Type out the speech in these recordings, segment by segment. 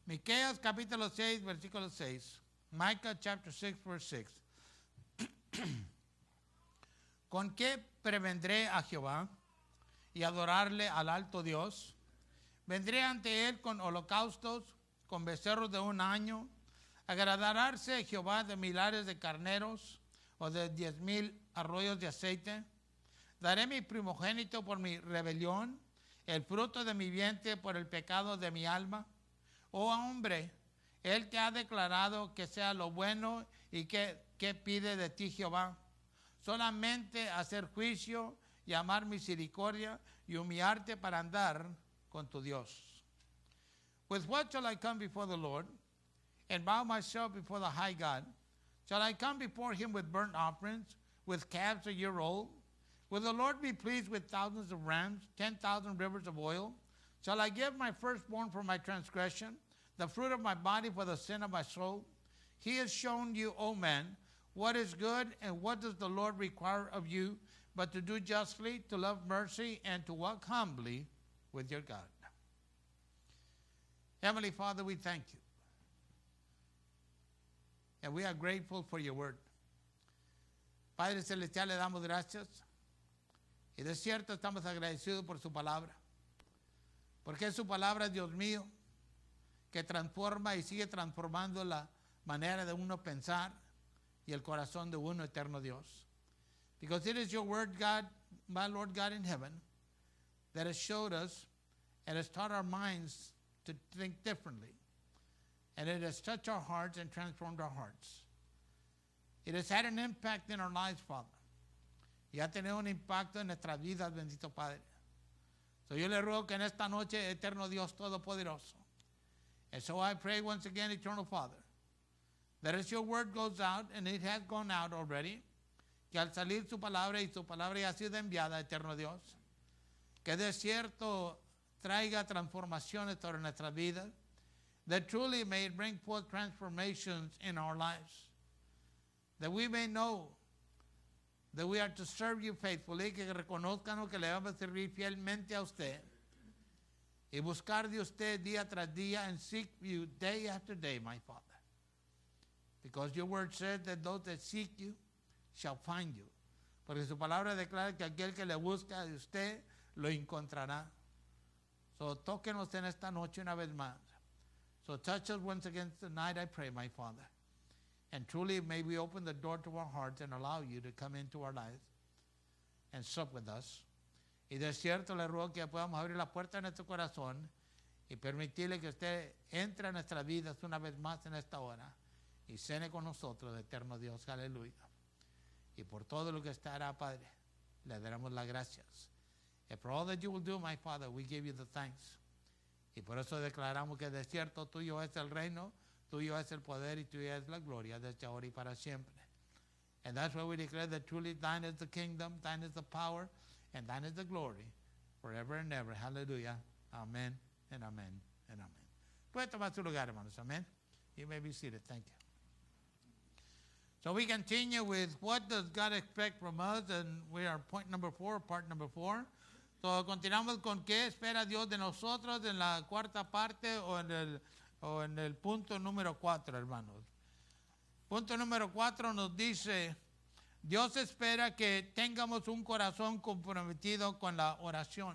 Miqueas capítulo 6, versículo 6. Micah chapter 6, verse 6. ¿Con qué prevendré a Jehová y adorarle al alto Dios? Vendré ante él con holocaustos, con becerros de un año. ¿Agradarse Jehová de millares de carneros o de 10,000 arroyos de aceite? Daré mi primogénito por mi rebelión, el fruto de mi vientre por el pecado de mi alma. Oh hombre, él te ha declarado que sea lo bueno y que pide de ti Jehová. Solamente hacer juicio y amar misericordia y humillarte para andar con tu Dios. With what shall I come before the Lord and bow myself before the high God? Shall I come before him with burnt offerings, with calves a year old? Will the Lord be pleased with thousands of rams, 10,000 rivers of oil? Shall I give my firstborn for my transgression, the fruit of my body for the sin of my soul? He has shown you, O man, what is good, and what does the Lord require of you, but to do justly, to love mercy, and to walk humbly with your God. Heavenly Father, we thank you. And we are grateful for your word. Padre Celestial, le damos gracias. Y de cierto estamos agradecidos por su palabra. Porque es su palabra, Dios mío, que transforma y sigue transformando la manera de uno pensar y el corazón de uno, eterno Dios. Because it is your word, God, my Lord God in heaven, that has showed us and has taught our minds to think differently. And it has touched our hearts and transformed our hearts. It has had an impact in our lives, Father. Y ha tenido un impacto en nuestras vidas, bendito Padre. So yo le ruego que en esta noche, eterno Dios Todopoderoso. And so I pray once again, eternal Father, that as your word goes out, and it has gone out already, que al salir su palabra y su palabra ya ha sido enviada, eterno Dios, que de cierto traiga transformaciones sobre nuestras vidas, that truly may it bring forth transformations in our lives, that we may know that we are to serve you faithfully, que reconozcan que le vamos a servir fielmente a usted y buscar de usted día tras día and seek you day after day, my Father. Because your word says that those that seek you shall find you. Porque su palabra declara que aquel que le busca de usted lo encontrará. So tóquenos en esta noche una vez más. So touch us once again tonight, I pray, my Father. And truly may we open the door to our hearts and allow you to come into our lives and sup with us. Y de cierto le ruego que podamos abrir la puerta de nuestro corazón y permitirle que usted entre a nuestras vidas una vez más en esta hora y cene con nosotros, eterno Dios, aleluya. Y por todo lo que estará, Padre, le daremos las gracias. And for all that you will do, my Father, we give you the thanks. Y por eso declaramos que de cierto tuyo es el reino, tuyo es el poder y tuya es la gloria desde ahora y para siempre. And that's why we declare that truly thine is the kingdom, thine is the power, and thine is the glory, forever and ever. Hallelujah. Amen and amen and amen. Puede tomar su lugar, hermanos. Amen. You may be seated. Thank you. So we continue with what does God expect from us, and we are point number 4, part number 4. So continuamos con qué espera Dios de nosotros en la cuarta parte o en el punto número 4, hermanos. Punto número 4 nos dice, Dios espera que tengamos un corazón comprometido con la oración.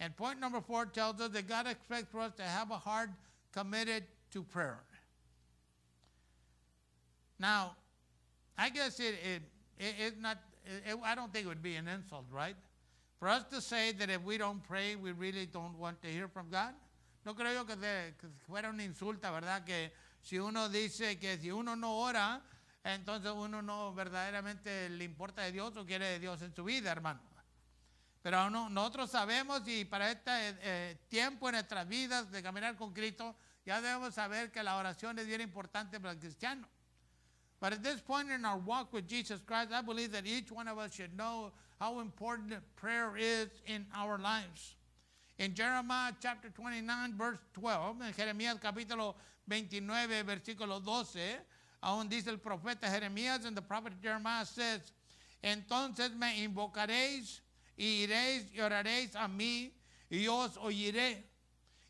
And point number 4 tells us that God expects for us to have a heart committed to prayer. Now, I guess it's not, I don't think it would be an insult, right? For us to say that if we don't pray, we really don't want to hear from God. No creo yo que fuera una insulta, ¿verdad? Que si uno dice que si uno no ora, entonces uno no verdaderamente le importa de Dios o quiere de Dios en su vida, hermano. Pero nosotros sabemos y para este tiempo en nuestras vidas de caminar con Cristo, ya debemos saber que la oración es bien importante para el cristiano. But at this point in our walk with Jesus Christ, I believe that each one of us should know how important prayer is in our lives. In Jeremiah chapter 29, verse 12, en Jeremías capítulo 29, versículo 12, aún dice el profeta Jeremías, and the prophet Jeremiah says, entonces me invocaréis y iréis y oraréis a mí y os oiré.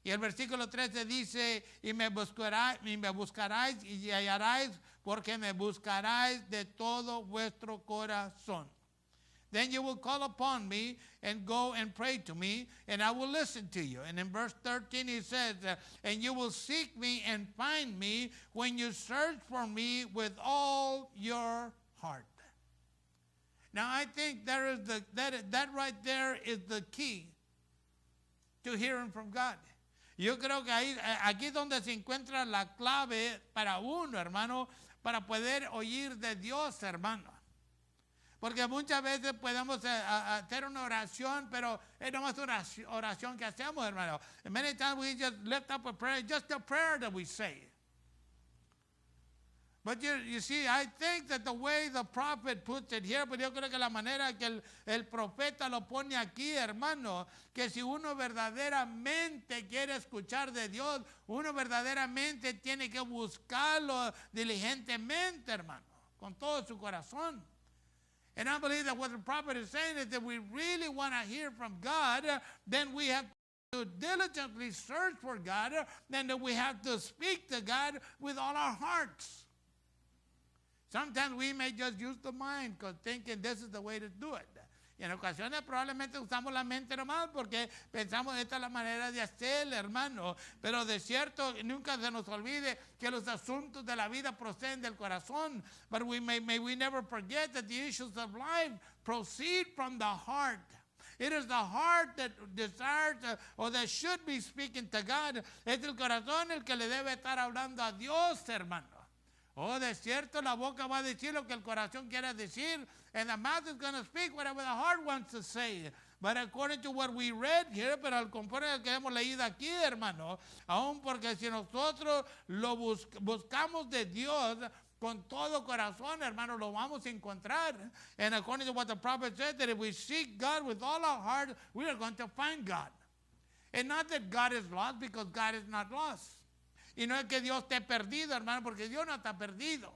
Y el versículo 13 dice, y me buscaráis y hallaréis, porque me buscaráis de todo vuestro corazón. Then you will call upon me and go and pray to me, and I will listen to you. And in verse 13 he says, and you will seek me and find me when you search for me with all your heart. Now I think that right there is the key to hearing from God. Yo creo que aquí es donde se encuentra la clave para uno, hermano, para poder oír de Dios, hermano. Porque muchas veces podemos hacer una oración, pero es nomás una oración que hacemos, hermano. And many times we just lift up a prayer, just a prayer that we say. But you see, I think that the way the prophet puts it here, pero yo creo que la manera que el profeta lo pone aquí, hermano, que si uno verdaderamente quiere escuchar de Dios, uno verdaderamente tiene que buscarlo diligentemente, hermano, con todo su corazón. And I believe that what the prophet is saying is that we really want to hear from God, then we have to diligently search for God, then that we have to speak to God with all our hearts. Sometimes we may just use the mind because thinking this is the way to do it. Y en ocasiones probablemente usamos la mente nomás porque pensamos esta es la manera de hacer, hermano. Pero de cierto, nunca se nos olvide que los asuntos de la vida proceden del corazón. But may we never forget that the issues of life proceed from the heart. It is the heart that desires or that should be speaking to God. Es el corazón el que le debe estar hablando a Dios, hermano. Oh, de cierto, la boca va a decir lo que el corazón quiere decir, and the mouth is going to speak whatever the heart wants to say. But according to what we read here, pero al conforme a lo que hemos leído aquí, hermano, aún porque si nosotros lo buscamos de Dios con todo corazón, hermano, lo vamos a encontrar. And according to what the prophet said, that if we seek God with all our heart, we are going to find God. And not that God is lost, because God is not lost. Y no es que Dios esté perdido, hermano, porque Dios no está perdido.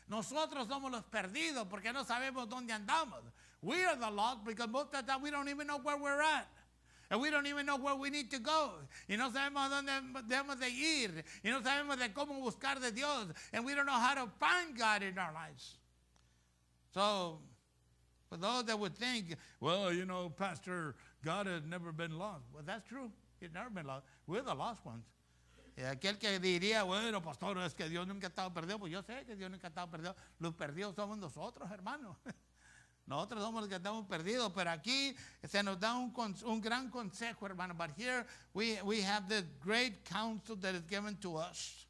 Nosotros somos los perdidos porque no sabemos dónde andamos. We are the lost because most of the time we don't even know where we're at. And we don't even know where we need to go. Y no sabemos dónde debemos de ir. Y no sabemos de cómo buscar de Dios. And we don't know how to find God in our lives. So, for those that would think, well, you know, Pastor, God has never been lost. Well, that's true. He's never been lost. We're the lost ones. Aquel que diría, bueno, pastor, es que Dios nunca ha estado perdido. Pues yo sé que Dios nunca ha estado perdido. Los perdidos somos nosotros, hermanos. Nosotros somos los que estamos perdidos. Pero aquí se nos da un gran consejo, hermano. But here we have this great counsel that is given to us.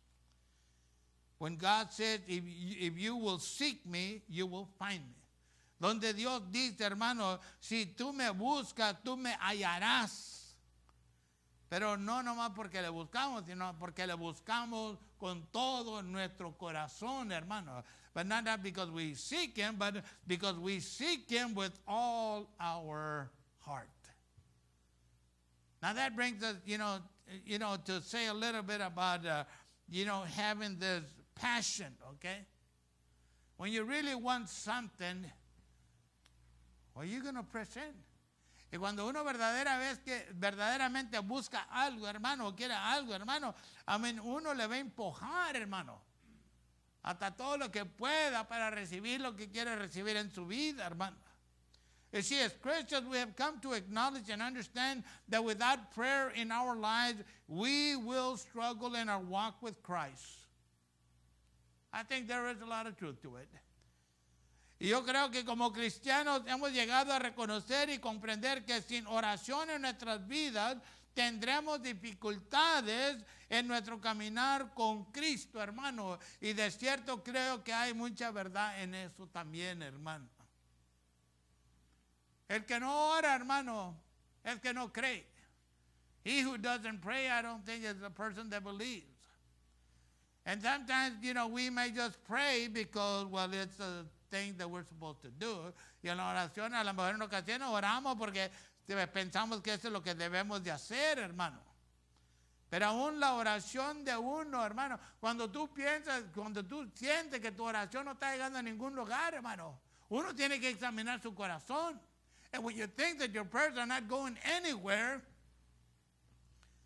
When God said, if you will seek me, you will find me. Donde Dios dice, hermano, si tú me buscas, tú me hallarás. Pero no nomás porque le buscamos, sino porque le buscamos con todo nuestro corazón, hermano. But not that because we seek him, but because we seek him with all our heart. Now that brings us, you know, to say a little bit about, having this passion, okay? When you really want something, well, you're going to press in. Y cuando uno verdaderamente busca algo, hermano, o quiere algo, hermano, uno le va a empujar, hermano, hasta todo lo que pueda para recibir lo que quiere recibir en su vida, hermano. You see, as Christians, we have come to acknowledge and understand that without prayer in our lives, we will struggle in our walk with Christ. I think there is a lot of truth to it. Y yo creo que como cristianos hemos llegado a reconocer y comprender que sin oración en nuestras vidas tendremos dificultades en nuestro caminar con Cristo, hermano. Y de cierto creo que hay mucha verdad en eso también, hermano. El que no ora, hermano, es que no cree. He who doesn't pray, I don't think is a person that believes. And sometimes, we may just pray because, well, it's a thing that we're supposed to do. Y en la oración, a lo mejor en ocasiones oramos porque pensamos que eso es lo que debemos de hacer, hermano. Pero aún la oración de uno, hermano, cuando tú sientes que tu oración no está llegando a ningún lugar, hermano, uno tiene que examinar su corazón. And when you think that your prayers are not going anywhere,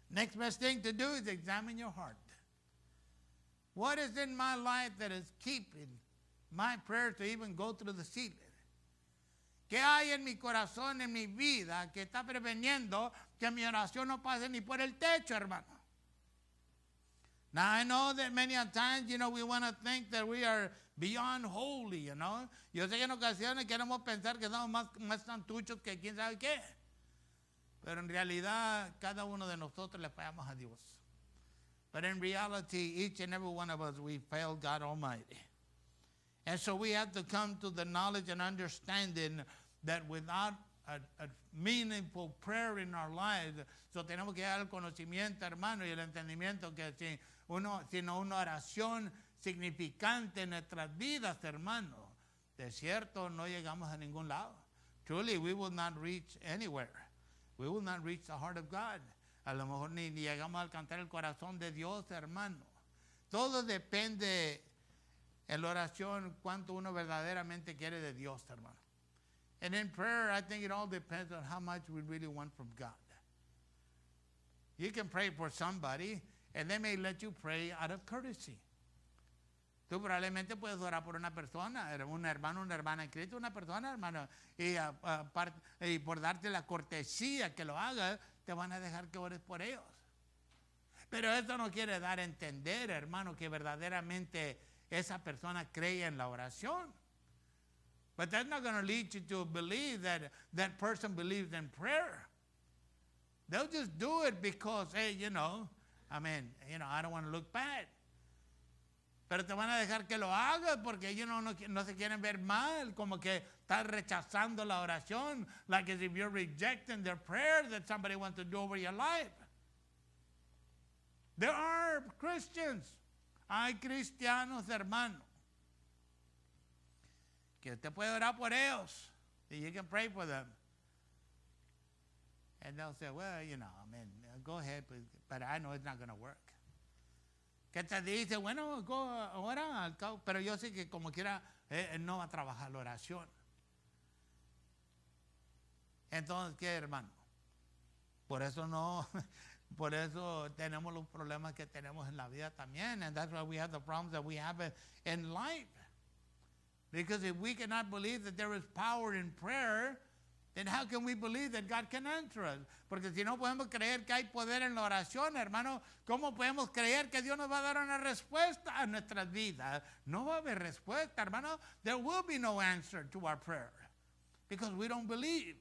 Next best thing to do is examine your heart. What is in my life that is keeping my prayers to even go through the ceiling? ¿Qué hay en mi corazón, en mi vida, que está preveniendo que mi oración no pase ni por el techo, hermano? Now, I know that many times, we want to think that we are beyond holy, Yo sé que en ocasiones queremos pensar que somos más santuchos que quién sabe qué. Pero en realidad, cada uno de nosotros le fallamos a Dios. But in reality, each and every one of us, we failed God Almighty. And so we have to come to the knowledge and understanding that without a meaningful prayer in our lives, so tenemos que dar el conocimiento, hermano, y el entendimiento que sino una oración significante en nuestras vidas, hermano, de cierto no llegamos a ningún lado. Truly, we will not reach anywhere. We will not reach the heart of God. A lo mejor ni llegamos a alcanzar el corazón de Dios, hermano. Todo depende en la oración cuánto uno verdaderamente quiere de Dios, hermano. And in prayer, I think it all depends on how much we really want from God. You can pray for somebody, and they may let you pray out of courtesy. Tú probablemente puedes orar por una persona, un hermano, una hermana en Cristo, una persona, hermano, y por darte la cortesía que lo hagas, te van a dejar que ores por ellos. Pero eso no quiere dar a entender, hermano, que verdaderamente esa persona cree en la oración. But that's not going to lead you to believe that that person believes in prayer. They'll just do it because, hey, I don't want to look bad. Pero te van a dejar que lo hagas porque ellos no se quieren ver mal, como que estás rechazando la oración, like as if you're rejecting their prayer that somebody wants to do over your life. There are Christians, hay cristianos, hermanos, que usted puede orar por ellos, and you can pray for them. And they'll say, well, go ahead, but I know it's not going to work. Que te dice, bueno, ora, pero yo sé que como quiera, no va a trabajar la oración. Entonces, ¿qué, hermano? Por eso tenemos los problemas que tenemos en la vida también. And that's why we have the problems that we have in life. Because if we cannot believe that there is power in prayer, then how can we believe that God can answer us? Porque si no podemos creer que hay poder en la oración, hermano, ¿cómo podemos creer que Dios nos va a dar una respuesta a nuestras vidas? No va a haber respuesta, hermano. There will be no answer to our prayer. Because we don't believe.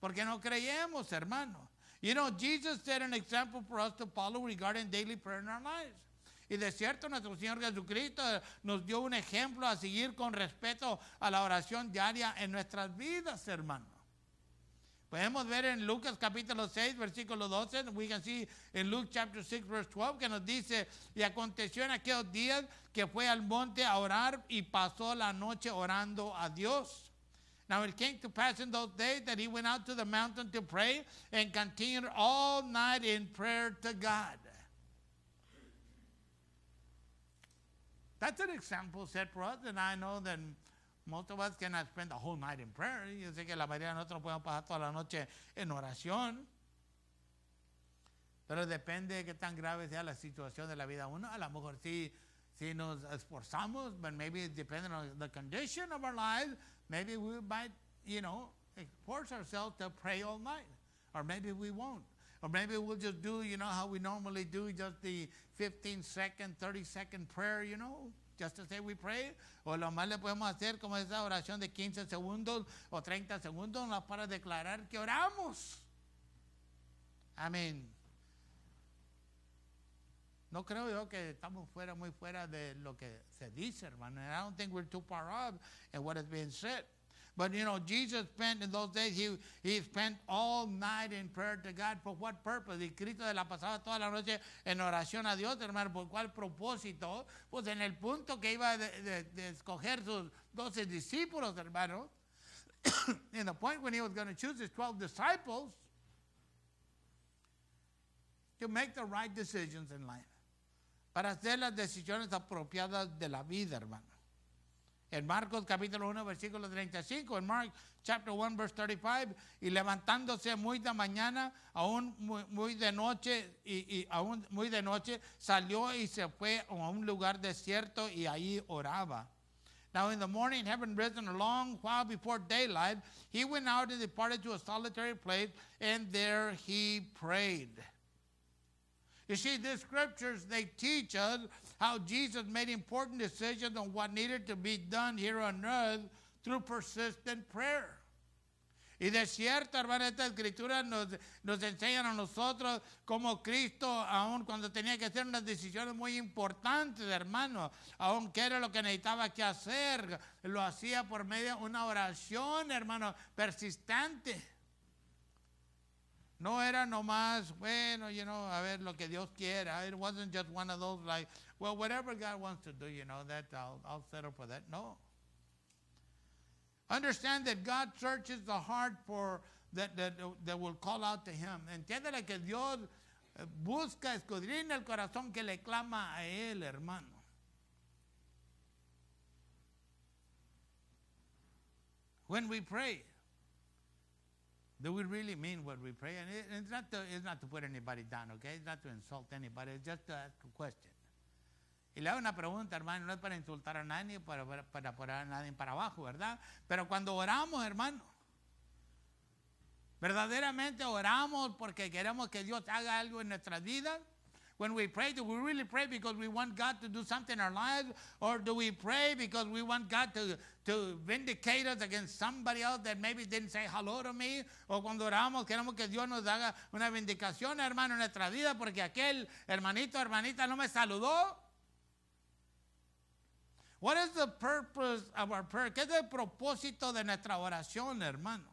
Porque no creemos, hermano. Jesus set an example for us to follow regarding daily prayer in our lives. Y de cierto, nuestro Señor Jesucristo nos dio un ejemplo a seguir con respeto a la oración diaria en nuestras vidas, hermano. Podemos ver en Lucas capítulo 6, versículo 12, we can see in Luke chapter 6, verse 12, que nos dice, y aconteció en aquellos días que fue al monte a orar y pasó la noche orando a Dios. Now it came to pass in those days that he went out to the mountain to pray and continued all night in prayer to God. That's an example set for us, and I know that most of us cannot spend the whole night in prayer. Yo sé que la mayoría de nosotros podemos pasar toda la noche en oración. Pero depende de qué tan grave sea la situación de la vida uno. A lo mejor sí nos esforzamos, but maybe depending on the condition of our lives, maybe we might, force ourselves to pray all night. Or maybe we won't. Or maybe we'll just do, how we normally do, just the 15-second, 30-second prayer, just to say we pray. O lo más le podemos hacer como esa oración de 15 segundos o 30 segundos para declarar que oramos. No creo yo que estamos muy fuera de lo que se dice, hermano. And I don't think we're too far off in what is being said. But, Jesus spent in those days, he spent all night in prayer to God. ¿Por what purpose? Y Cristo de la pasaba toda la noche en oración a Dios, hermano. ¿Por cuál propósito? Pues en el punto que iba de escoger sus 12 discípulos, hermano. In the point when he was going to choose his 12 disciples to make the right decisions in life. Para hacer las decisiones apropiadas de la vida, hermano. En Marcos capítulo 1, versículo 35, en Mark chapter 1, verse 35, y levantándose muy de mañana, aún muy de noche, y aún muy de noche, salió y se fue a un lugar desierto y ahí oraba. Now in the morning, having risen a long while before daylight, he went out and departed to a solitary place, and there he prayed. You see, these scriptures, they teach us how Jesus made important decisions on what needed to be done here on earth through persistent prayer. Y de cierto, hermano, esta escritura nos enseñan a nosotros cómo Cristo, aun cuando tenía que hacer unas decisiones muy importantes, hermano, aun qué era lo que necesitaba que hacer, lo hacía por medio de una oración, hermano, persistente. No era nomás, bueno, a ver lo que Dios quiera. It wasn't just one of those like, well, whatever God wants to do, that I'll settle for that. No. Understand that God searches the heart for that will call out to Him. Entiéndele que Dios busca, escudriña el corazón que le clama a Él, hermano. When we pray, do we really mean what we pray? And it's not to put anybody down, okay? It's not to insult anybody. It's just to ask a question. Y le hago una pregunta, hermano, no es para insultar a nadie, para poner a nadie para abajo, ¿verdad? Pero cuando oramos, hermano, verdaderamente oramos porque queremos que Dios haga algo en nuestras vidas. When we pray, do we really pray because we want God to do something in our lives? Or do we pray because we want God to vindicate us against somebody else that maybe didn't say hello to me? O cuando oramos, queremos que Dios nos haga una vindicación, hermano, en nuestra vida porque aquel hermanito, hermanita no me saludó. What is the purpose of our prayer? ¿Qué es el propósito de nuestra oración, hermano?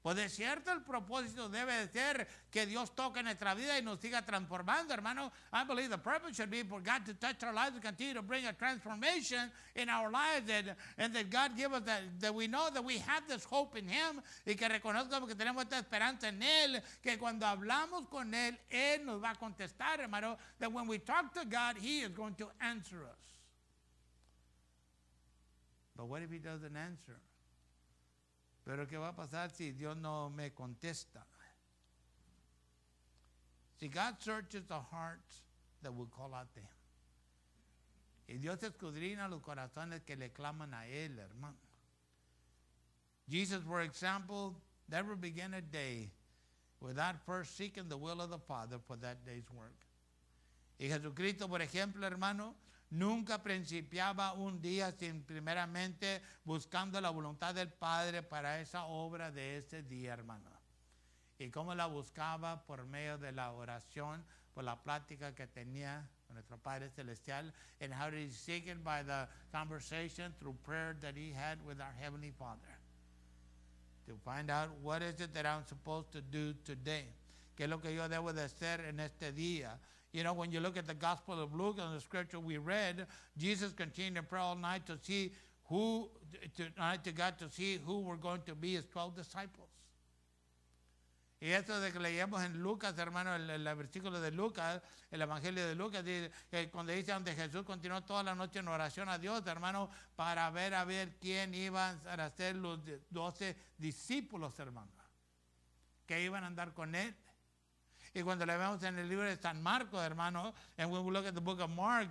Pues de cierto el propósito debe de ser que Dios toque nuestra vida y nos siga transformando, hermano. I believe the purpose should be for God to touch our lives and continue to bring a transformation in our lives, and that God give us that we know that we have this hope in Him, y que reconozcamos que tenemos esta esperanza en Él, que cuando hablamos con Él, Él nos va a contestar, hermano, that when we talk to God, He is going to answer us. But what if He doesn't answer? Pero ¿qué va a pasar si Dios no me contesta? Si God searches the hearts that will call out to Him. Y Dios escudriña los corazones que le claman a Él, hermano. Jesus, for example, never began a day without first seeking the will of the Father for that day's work. Y Jesucristo, por ejemplo, hermano, nunca principiaba un día sin primeramente buscando la voluntad del Padre para esa obra de ese día, hermano. ¿Y cómo la buscaba? Por medio de la oración, por la plática que tenía con nuestro Padre Celestial. And how did He seek it? By the conversation through prayer that He had with our Heavenly Father. To find out what is it that I'm supposed to do today. ¿Qué es lo que yo debo de hacer en este día? When you look at the Gospel of Luke and the scripture we read, Jesus continued to pray all night to see to God to see who were going to be His 12 disciples. Y esto de que leíamos en Lucas, hermano, el versículo de Lucas, el Evangelio de Lucas, cuando dice donde Jesús continuó toda la noche en oración a Dios, hermano, para ver a ver quién iban a ser los 12 discípulos, hermano, que iban a andar con Él. Y cuando le vemos en el libro de San Marcos, hermano, and when we look at the book of Mark,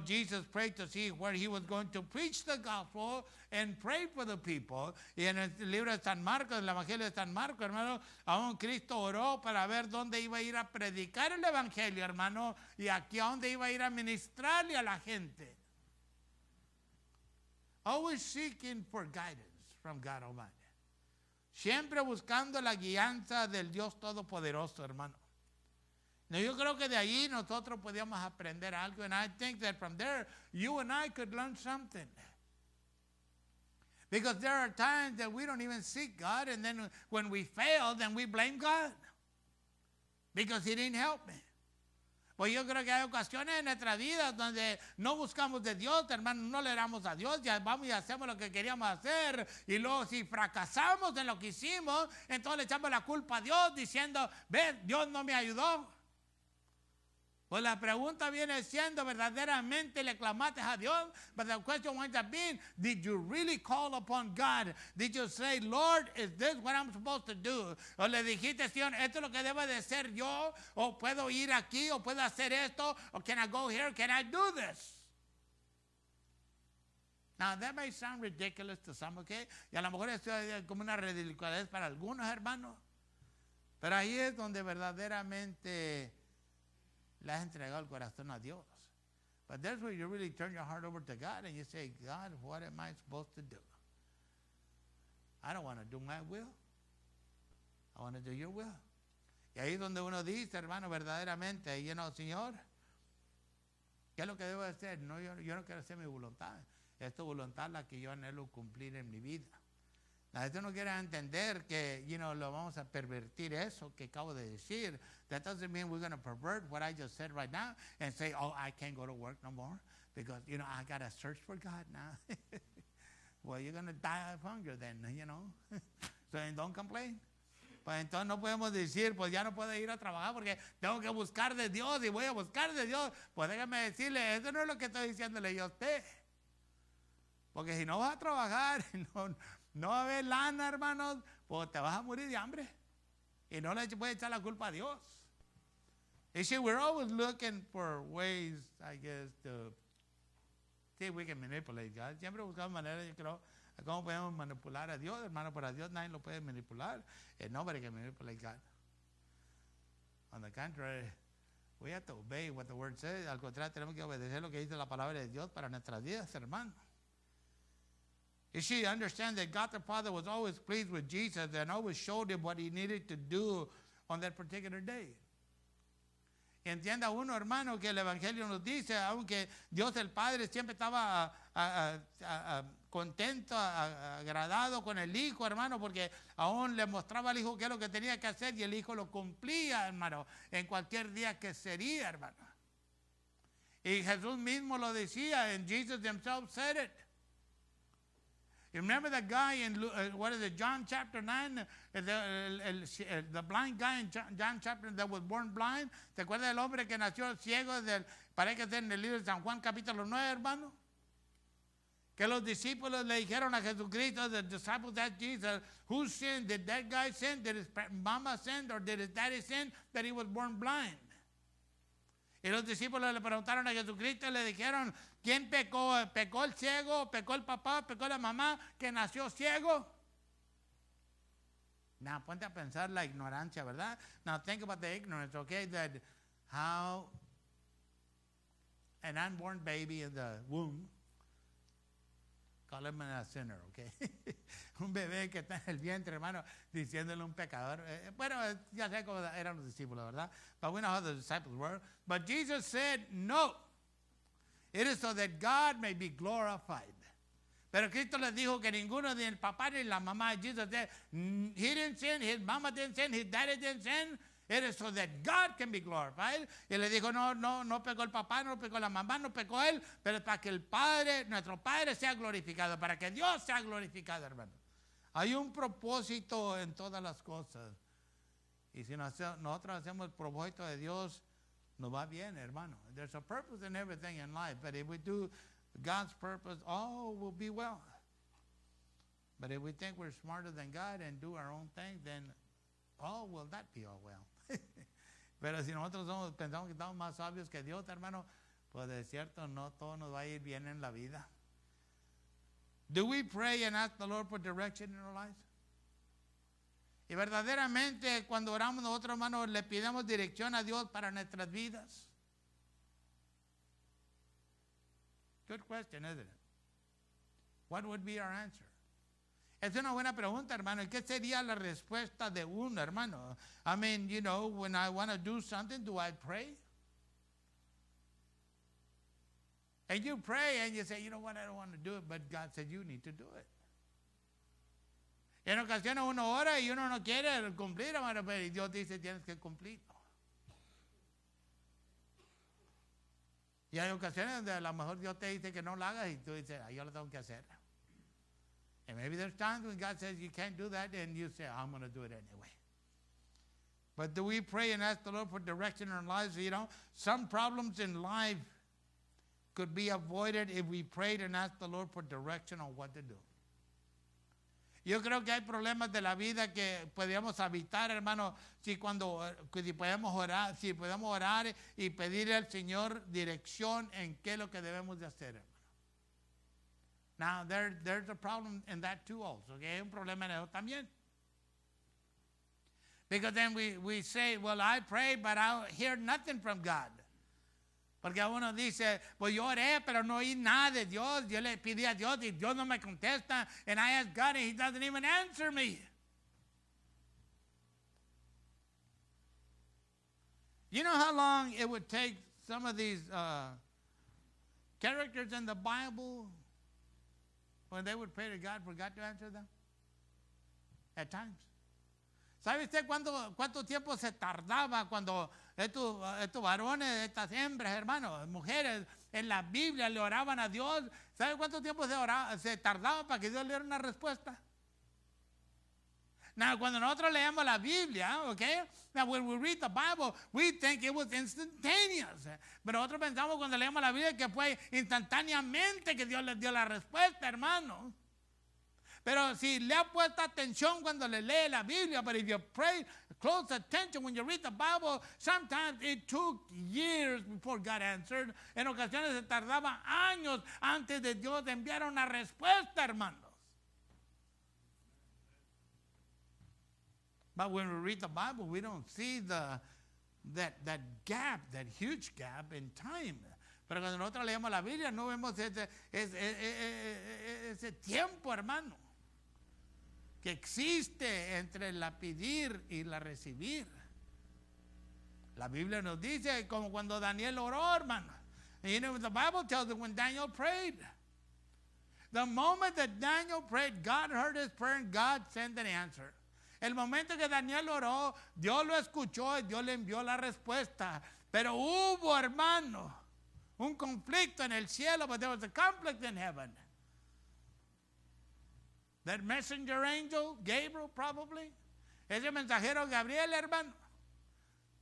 Jesus prayed to see where He was going to preach the gospel and pray for the people. Y en el libro de San Marcos, el Evangelio de San Marcos, hermano, aún Cristo oró para ver dónde iba a ir a predicar el Evangelio, hermano, y aquí a dónde iba a ir a ministrarle a la gente. Always seeking for guidance from God Almighty. Siempre buscando la guianza del Dios Todopoderoso, hermano. No, yo creo que de ahí nosotros podíamos aprender algo. And I think that from there, you and I could learn something. Because there are times that we don't even seek God. And then when we fail, then we blame God. Because He didn't help me. Pues yo creo que hay ocasiones en nuestra vida donde no buscamos de Dios, hermano, no le damos a Dios, ya vamos y hacemos lo que queríamos hacer, y luego si fracasamos en lo que hicimos, entonces le echamos la culpa a Dios diciendo, ve, Dios no me ayudó. Pues la pregunta viene siendo, ¿verdaderamente le clamaste a Dios? But the question winds up being, did you really call upon God? Did you say, Lord, is this what I'm supposed to do? O le dijiste, Señor, ¿esto es lo que debo de ser yo? ¿O puedo ir aquí? ¿O puedo hacer esto? ¿O can I go here? Can I do this? Now, that may sound ridiculous to some, okay? Y a lo mejor esto es como una ridiculez para algunos hermanos. Pero ahí es donde verdaderamente le has entregado el corazón a Dios. But that's where you really turn your heart over to God and you say, God, what am I supposed to do? I don't want to do my will. I want to do your will. Y ahí es donde uno dice, hermano, verdaderamente, Señor, ¿qué es lo que debo hacer? No, yo no quiero hacer mi voluntad. Es tu voluntad la que yo anhelo cumplir en mi vida. Esto no quiere entender que, lo vamos a pervertir eso que acabo de decir. That doesn't mean we're going to pervert what I just said right now and say, oh, I can't go to work no more because, I got to search for God now. Well, you're going to die of hunger then, So don't complain. Pues entonces no podemos decir, pues ya no puedo ir a trabajar porque tengo que buscar de Dios y voy a buscar de Dios. Pues déjame decirle, eso no es lo que estoy diciéndole yo a usted. Porque si no vas a trabajar, no va a haber lana, hermanos, pues te vas a morir de hambre. Y no le puedes echar la culpa a Dios. You see, we're always looking for ways, I guess, to see if we can manipulate God. Siempre buscamos maneras, yo creo, cómo podemos manipular a Dios, hermano. Pero a Dios nadie lo puede manipular. Nobody can manipulate God. On the contrary, we have to obey what the word says. Al contrario, tenemos que obedecer lo que dice la palabra de Dios para nuestras vidas, hermano. You see, understand that God the Father was always pleased with Jesus and always showed him what he needed to do on that particular day. Entienda uno, hermano, que el Evangelio nos dice, aunque Dios el Padre siempre estaba contento, agradado con el Hijo, hermano, porque aún le mostraba al Hijo qué es lo que tenía que hacer y el Hijo lo cumplía, hermano, en cualquier día que sería, hermano. Y Jesús mismo lo decía, and Jesus himself said it. You remember that guy in, John chapter 9, the blind guy in John chapter that was born blind? ¿Te acuerdas del hombre que nació ciego? Parece que es en el libro de San Juan capítulo 9, hermano. Que los discípulos le dijeron a Jesucristo, the disciples asked Jesus, who sinned? Did that guy sin? Did his mama sin? Or did his daddy sin that he was born blind? Y los discípulos le preguntaron a Jesucristo y le dijeron, ¿quién pecó? ¿Pecó el ciego? ¿Pecó el papá? ¿Pecó la mamá que nació ciego? Now, ponte a pensar la ignorancia, ¿verdad? Now, think about the ignorance, okay? That how an unborn baby in the womb, call him a sinner, okay? Un bebé que está en el vientre, hermano, diciéndole un pecador. Bueno, ya sé cómo eran los discípulos, ¿verdad? But we know how the disciples were. But Jesus said, no. It is so that God may be glorified. Pero Cristo les dijo que ninguno ni el papá ni la mamá. Jesus said, he didn't sin, his mama didn't sin, his daddy didn't sin. It is so that God can be glorified. Y le dijo, no pecó el papá, no pecó la mamá, no pecó él, pero para que el Padre, nuestro Padre sea glorificado, para que Dios sea glorificado, hermano. Hay un propósito en todas las cosas. Y si nosotros hacemos el propósito de Dios, nos va bien, hermano. There's a purpose in everything in life, but if we do God's purpose, all will be well. But if we think we're smarter than God and do our own thing, then all will not be all well. Pero si nosotros pensamos que estamos más sabios que Dios, hermano, pues de cierto no todo nos va a ir bien en la vida. Do we pray and ask the Lord for direction in our lives? Y verdaderamente cuando oramos nosotros, hermanos, le pidamos dirección a Dios para nuestras vidas. Good question, isn't it? What would be our answer? Es una buena pregunta, hermano. ¿Qué sería la respuesta de uno, hermano? I mean, when I want to do something, do I pray? And you pray and you say, you know what, I don't want to do it, but God said you need to do it. En ocasiones uno ora y uno no quiere cumplir, hermano, pero Dios dice tienes que cumplirlo. Y hay ocasiones donde a lo mejor Dios te dice que no lo hagas y tú dices, yo lo tengo que hacer. And maybe there's times when God says you can't do that and you say, I'm going to do it anyway. But do we pray and ask the Lord for direction in our lives? You know, some problems in life could be avoided if we prayed and asked the Lord for direction on what to do. Yo creo que hay problemas de la vida que podríamos evitar, hermano, si podemos orar y pedirle al Señor dirección en qué es lo que debemos de hacer, hermano. Now, there's a problem in that too also. Okay? Hay un problema en eso también. Because then we say, well, I prayed, but I hear nothing from God. Porque uno dice, pues yo oré, pero no oí nada de Dios. Yo le pedí a Dios y Dios no me contesta. And I asked God and He doesn't even answer me. You know how long it would take some of these characters in the Bible when they would pray to God for God to answer them? At times. ¿Sabe usted cuánto tiempo se tardaba cuando estos varones, estas hembras, hermanos, mujeres, en la Biblia le oraban a Dios? ¿Sabe cuánto tiempo se tardaba para que Dios le diera una respuesta? Now, cuando nosotros leemos la Biblia, okay, now when we read the Bible, we think it was instantaneous. Pero nosotros pensamos cuando leemos la Biblia que fue instantáneamente que Dios les dio la respuesta, hermano. Pero si le ha puesto atención cuando le lee la Biblia, but if you pray close attention when you read the Bible, sometimes it took years before God answered. En ocasiones se tardaba años antes de Dios enviar una respuesta, hermanos. But when we read the Bible, we don't see that gap, that huge gap in time. Pero cuando nosotros leemos la Biblia, no vemos ese tiempo, hermano, que existe entre la pedir y la recibir. La Biblia nos dice como cuando Daniel oró, hermano. And you know, the Bible tells us when Daniel prayed. The moment that Daniel prayed, God heard his prayer and God sent an answer. El momento que Daniel oró, Dios lo escuchó y Dios le envió la respuesta. Pero hubo, hermano, un conflicto en el cielo, but there was a conflict in heaven. That messenger angel, Gabriel probably, ese mensajero Gabriel, hermano,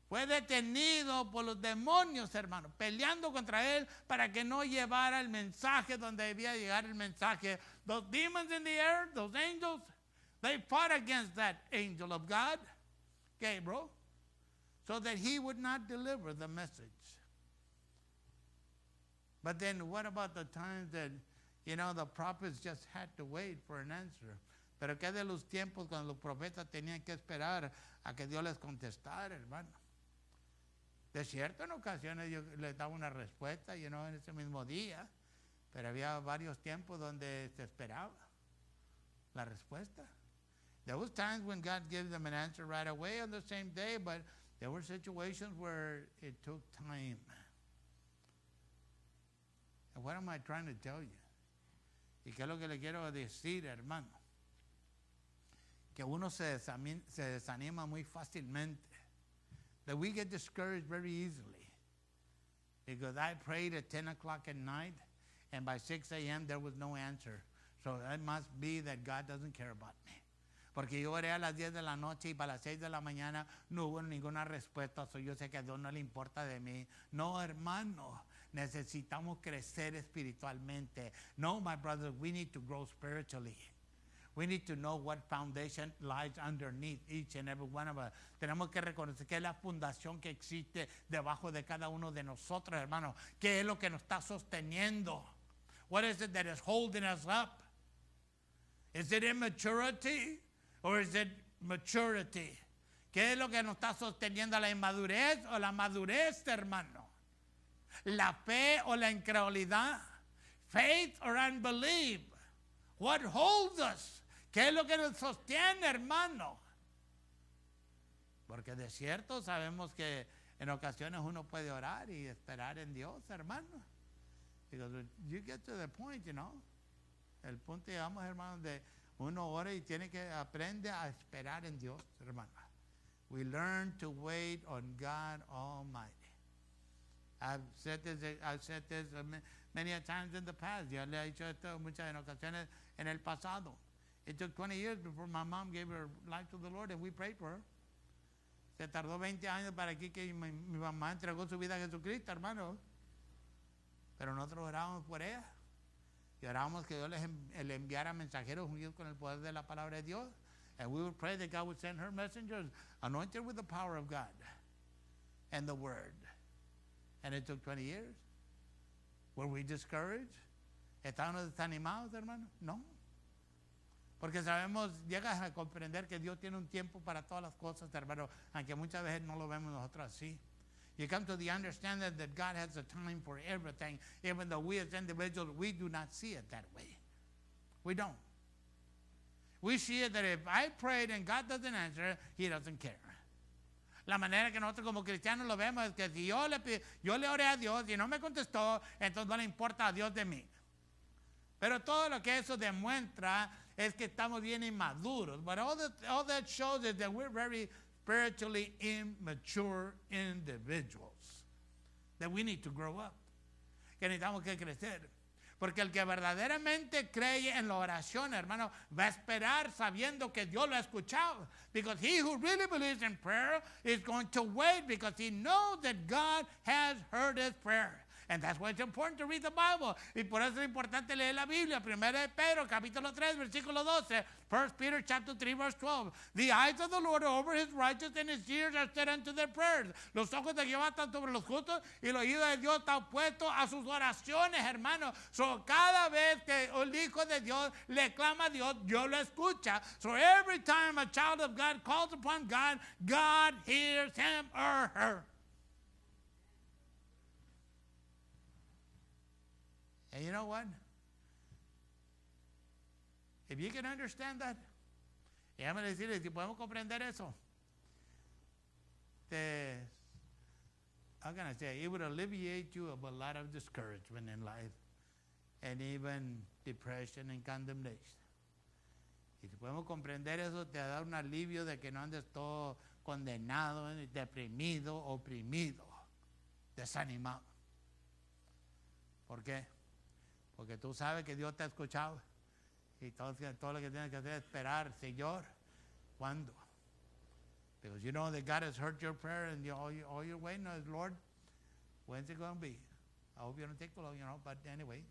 fue detenido por los demonios, hermano, peleando contra él para que no llevara el mensaje donde debía llegar el mensaje. Those demons in the air, those angels, they fought against that angel of God, Gabriel, so that he would not deliver the message. But then what about the times that, you know, the prophets just had to wait for an answer? Pero qué de los tiempos cuando los profetas tenían que esperar a que Dios les contestara, hermano. De cierto, en ocasiones yo les daba una respuesta, you know, en ese mismo día, pero había varios tiempos donde se esperaba la respuesta. There was times when God gave them an answer right away on the same day, but there were situations where it took time. And what am I trying to tell you? ¿Y qué es lo que le quiero decir, hermano? Que uno se desanima muy fácilmente. That we get discouraged very easily. Because I prayed at 10 o'clock at night, and by 6 a.m. there was no answer. So it must be that God doesn't care about me. Porque yo oré a las 10 de la noche y para las 6 de la mañana no hubo ninguna respuesta. So yo sé que a Dios no le importa de mí. No, hermano. Necesitamos crecer espiritualmente. No, my brothers, we need to grow spiritually. We need to know what foundation lies underneath each and every one of us. Tenemos que reconocer que es la fundación que existe debajo de cada uno de nosotros, hermano. ¿Qué es lo que nos está sosteniendo? What is it that is holding us up? Is it immaturity or is it maturity? ¿Qué es lo que nos está sosteniendo, la inmadurez o la madurez, hermano? La fe o la incredulidad. Faith or unbelief. What holds us? ¿Qué es lo que nos sostiene, hermano? Porque de cierto sabemos que en ocasiones uno puede orar y esperar en Dios, hermano. Because you get to the point, you know. El punto, digamos, hermano, de uno ora y tiene que aprender a esperar en Dios, hermano. We learn to wait on God Almighty. I've said this many times in the past. Yo le he dicho esto muchas ocasiones en el pasado. It took 20 years before my mom gave her life to the Lord and we prayed for her. Se tardó 20 años para aquí que mi mamá entregó su vida a Jesucristo, hermano. Pero nosotros orábamos por ella. Y orábamos que Dios le enviara mensajeros unidos con el poder de la palabra de Dios. And we would pray that God would send her messengers anointed with the power of God and the word. And it took 20 years. Were we discouraged? ¿Estábamos desanimados, hermano? No. Porque sabemos, llegas a comprender que Dios tiene un tiempo para todas las cosas, hermano, aunque muchas veces no lo vemos nosotros así. You come to the understanding that God has a time for everything, even though we as individuals, we do not see it that way. We don't. We see it that if I prayed and God doesn't answer, He doesn't care. La manera que nosotros como cristianos lo vemos es que si yo le oré a Dios y no me contestó, entonces no le importa a Dios de mí. Pero todo lo que eso demuestra es que estamos bien inmaduros. But all that shows is that we're very spiritually immature individuals. That we need to grow up. Que necesitamos que crecer. Porque el que verdaderamente cree en la oración, hermano, va a esperar sabiendo que Dios lo ha escuchado. Because he who really believes in prayer is going to wait because he knows that God has heard his prayer. And that's why it's important to read the Bible. Y por eso es importante leer la Biblia. 1 de Pedro, capítulo 3, versículo 12. 1 Peter, chapter 3, verse 12. The eyes of the Lord are over his righteous and his ears are set unto their prayers. Los ojos de Jehová están sobre los justos y los oídos de Dios están puestos a sus oraciones, hermano. So, cada vez que el Hijo de Dios le clama a Dios, Dios lo escucha. So, every time a child of God calls upon God, God hears him or her. And you know what? If you can understand that, déjame decirle, si podemos comprender eso, I'm going to say, it would alleviate you of a lot of discouragement in life and even depression and condemnation. Y si podemos comprender eso, te da un alivio de que no andes todo condenado, deprimido, oprimido, desanimado. ¿Por qué? Porque tú sabes que Dios te ha escuchado y todo lo que tienes que hacer es esperar, Señor, ¿cuándo? Because you know that God has heard your prayer and all you're waiting on is, Lord, when's it going to be? I hope you don't take too long, but anyway.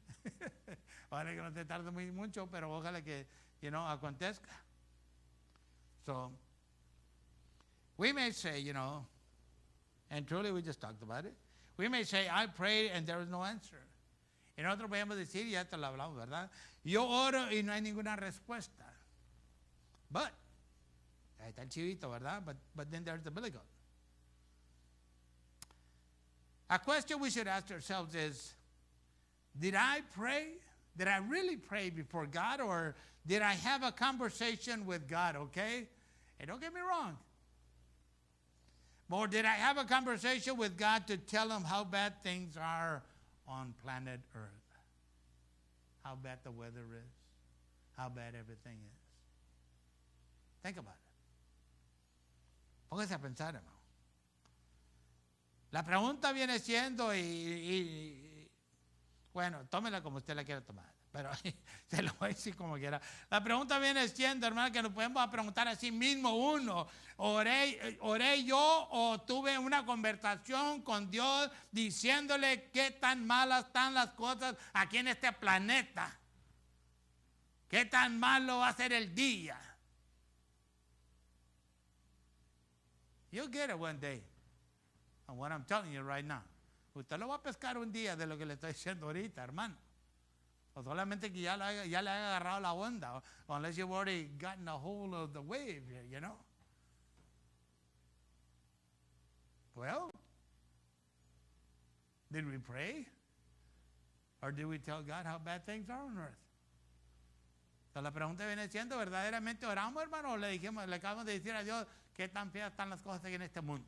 Ojalá que no te tarde muy mucho, pero ojalá que, acontezca. So, we may say, and truly we just talked about it, we may say, I prayed and there was no answer. Y nosotros podemos decir, ya te lo hablamos, ¿verdad? Yo oro y no hay ninguna respuesta. But, ahí está el chivito, ¿verdad? But then there's the billy goat. A question we should ask ourselves is, did I pray? Did I really pray before God? Or did I have a conversation with God, okay? And don't get me wrong. Or did I have a conversation with God to tell him how bad things are on planet Earth? How bad the weather is? How bad everything is? Think about it. Póngase a pensar, hermano. La pregunta viene siendo, bueno, tómela como usted la quiera tomar, pero se lo voy a decir como quiera. La pregunta viene siendo, hermano, que nos podemos preguntar a sí mismo uno. ¿Oré yo o tuve una conversación con Dios diciéndole qué tan malas están las cosas aquí en este planeta? ¿Qué tan malo va a ser el día? You'll get it one day. And what I'm telling you right now. Usted lo va a pescar un día de lo que le estoy diciendo ahorita, hermano. O solamente que ya le haya agarrado la onda. Unless you've already gotten a hold of the wave, Well, did we pray? Or did we tell God how bad things are on earth? Entonces la pregunta viene siendo, ¿verdaderamente oramos, hermano? O le acabamos de decir a Dios qué tan feas están las cosas aquí en este mundo.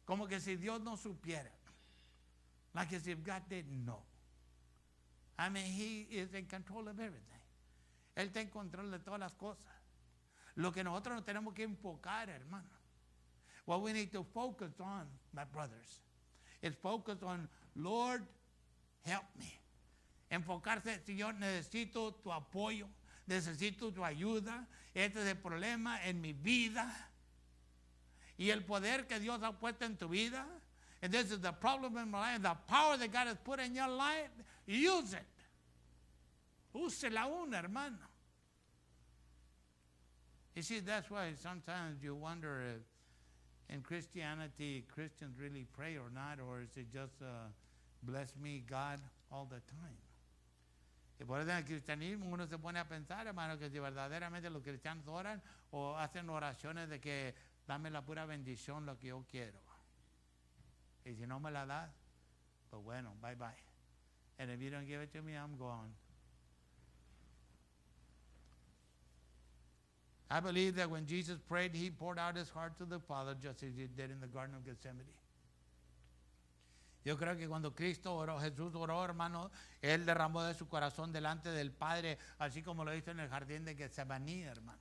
Como que si Dios no supiera. Like as if God didn't know. I mean, He is in control of everything. Él está en control de todas las cosas. Lo que nosotros nos tenemos que enfocar, hermano. What we need to focus on, my brothers, is focus on, Lord, help me. Enfocarse, Señor, necesito tu apoyo, necesito tu ayuda. Este es el problema en mi vida. y el poder que Dios ha puesto en tu vida. And this is the problem in my life. The power that God has put in your life, use it. Úsela una, hermano. You see, that's why sometimes you wonder if in Christianity, Christians really pray or not, or is it just bless me, God, all the time? Y por eso en el cristianismo uno se pone a pensar, hermano, que si verdaderamente los cristianos oran o hacen oraciones de que dame la pura bendición, lo que yo quiero. Y si no me la das, pues bueno, bye bye. And if you don't give it to me, I'm gone. I believe that when Jesus prayed, he poured out his heart to the Father just as he did in the Garden of Gethsemane. Yo creo que cuando Cristo oró, Jesús oró, hermano, él derramó de su corazón delante del Padre, así como lo hizo en el jardín de Getsemaní, hermano.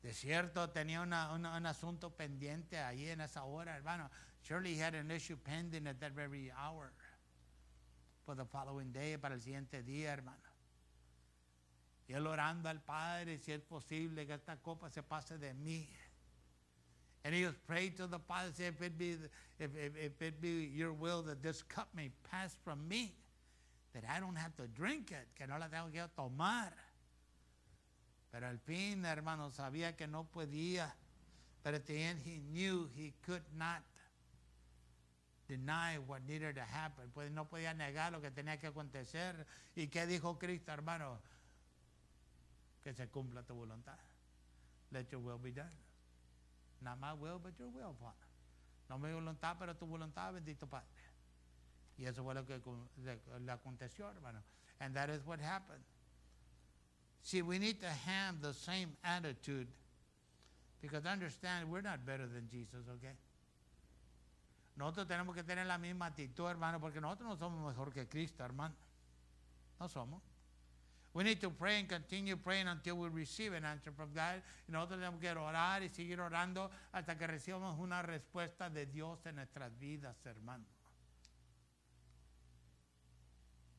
De cierto, tenía un asunto pendiente ahí en esa hora, hermano. Surely he had an issue pending at that very hour for the following day, para el siguiente día, hermano. Y él orando al Padre, si es posible que esta copa se pase de mí. And he was praying to the Father, say, if it be your will that this cup may pass from me, that I don't have to drink it, que no la tengo que tomar. Pero al fin, hermano, sabía que no podía. But at the end, he knew he could not deny what needed to happen. Pues no podía negar lo que tenía que acontecer. ¿Y qué dijo Cristo, hermano? Que se cumpla tu voluntad. Let your will be done. Not my will, but your will, Father. No mi voluntad, pero tu voluntad, bendito Padre. Y eso fue lo que le aconteció, hermano. And that is what happened. See, we need to have the same attitude, because understand, we're not better than Jesus, okay? Nosotros tenemos que tener la misma actitud, hermano, porque nosotros no somos mejor que Cristo, hermano. No somos. We need to pray and continue praying until we receive an answer from God. Y nosotros tenemos que orar y seguir orando hasta que recibamos una respuesta de Dios en nuestras vidas, hermano.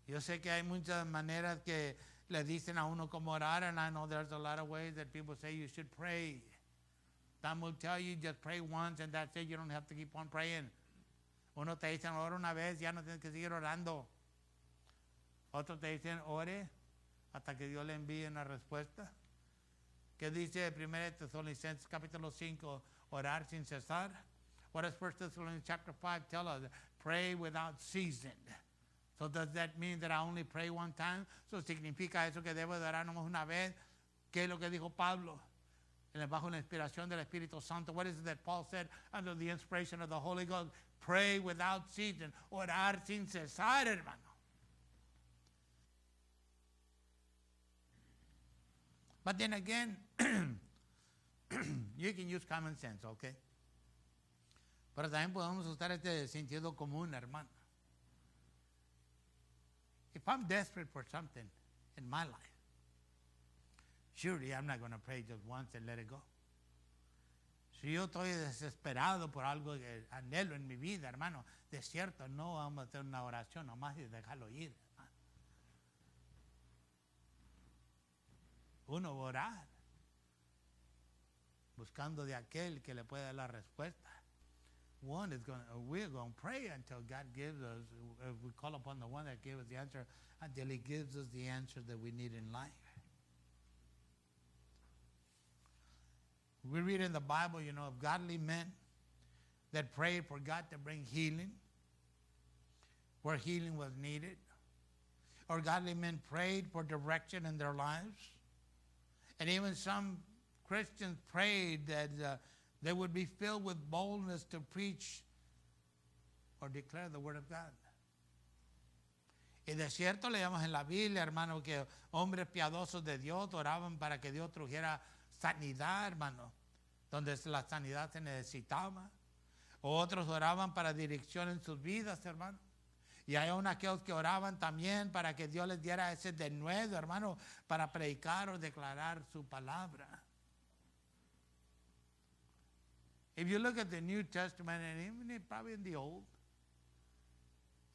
Yo sé que hay muchas maneras que le dicen a uno cómo orar, and I know there's a lot of ways that people say you should pray. Some will tell you just pray once and that's it, you don't have to keep on praying. Uno te dicen ora una vez, ya no tienes que seguir orando. Otros te dicen ore hasta que Dios le envíe una respuesta. ¿Qué dice 1 Tesalonicenses capítulo 5? Orar sin cesar. What does 1 Thessalonians chapter 5 tell us? Pray without ceasing. So does that mean that I only pray one time? So significa eso que debo de orar nomás una vez. ¿Qué es lo que dijo Pablo? Bajo la inspiración del Espíritu Santo. What is it that Paul said under the inspiration of the Holy Ghost? Pray without ceasing. Orar sin cesar, hermano. But then again, you can use common sense, okay? Pero también podemos usar este sentido común, hermano. If I'm desperate for something in my life, surely I'm not going to pray just once and let it go. Si yo estoy desesperado por algo que anhelo en mi vida, hermano, de cierto no vamos a hacer una oración nomás y dejarlo ir. Uno va a orar buscando de aquel que le puede dar la respuesta. We're going to pray until God gives us, we call upon the one that gave us the answer, until he gives us the answer that we need in life. We read in the Bible, of godly men that prayed for God to bring healing where healing was needed. Or godly men prayed for direction in their lives. And even some Christians prayed that they would be filled with boldness to preach or declare the word of God. Y de cierto leemos en la Biblia, hermano, que hombres piadosos de Dios oraban para que Dios trujera sanidad, hermano, donde la sanidad se necesitaba. Otros oraban para dirección en sus vidas, hermano. Y hay aquellos que oraban también para que Dios les diera ese denuedo, hermano, para predicar o declarar su palabra. If you look at the New Testament, and even probably in the Old,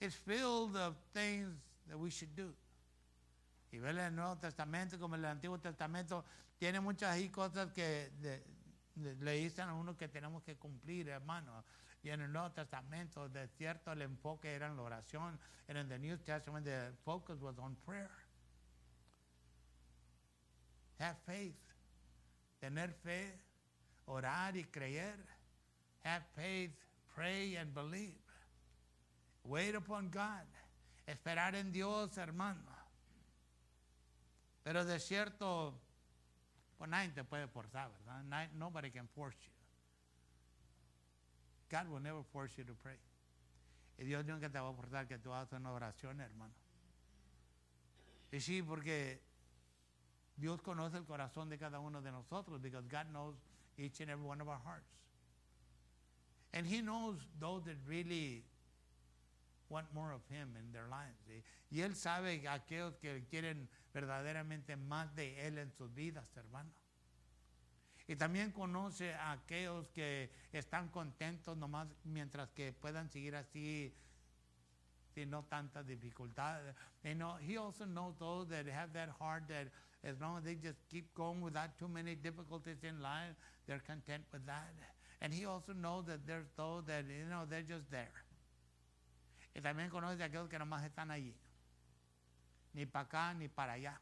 it's filled of things that we should do. Y ver el Nuevo Testamento como el Antiguo Testamento, tiene muchas cosas que le dicen a uno que tenemos que cumplir, hermano. Y en el Nuevo Testamento, de cierto, el enfoque era en la oración. And in the New Testament, the focus was on prayer. Have faith. Tener fe, orar y creer. Have faith, pray and believe. Wait upon God. Esperar en Dios, hermano. Pero de cierto, pues nadie te puede forzar, ¿verdad? Nobody can force you. God will never force you to pray. Y Dios nunca te va a forzar que tú hagas una oración, hermano. Y sí, porque Dios conoce el corazón de cada uno de nosotros, because God knows each and every one of our hearts. And He knows those that really want more of Him in their lives. Y Él sabe a aquellos que quieren verdaderamente más de Él en sus vidas, hermano. Y también conoce a aquellos que están contentos nomás mientras que puedan seguir así sin no tantas dificultades. He also knows those that have that heart that as long as they just keep going without too many difficulties in life, they're content with that. And He also knows that there's those that, they're just there. Y también conoce a aquellos que nomás están allí. Ni para acá, ni para allá.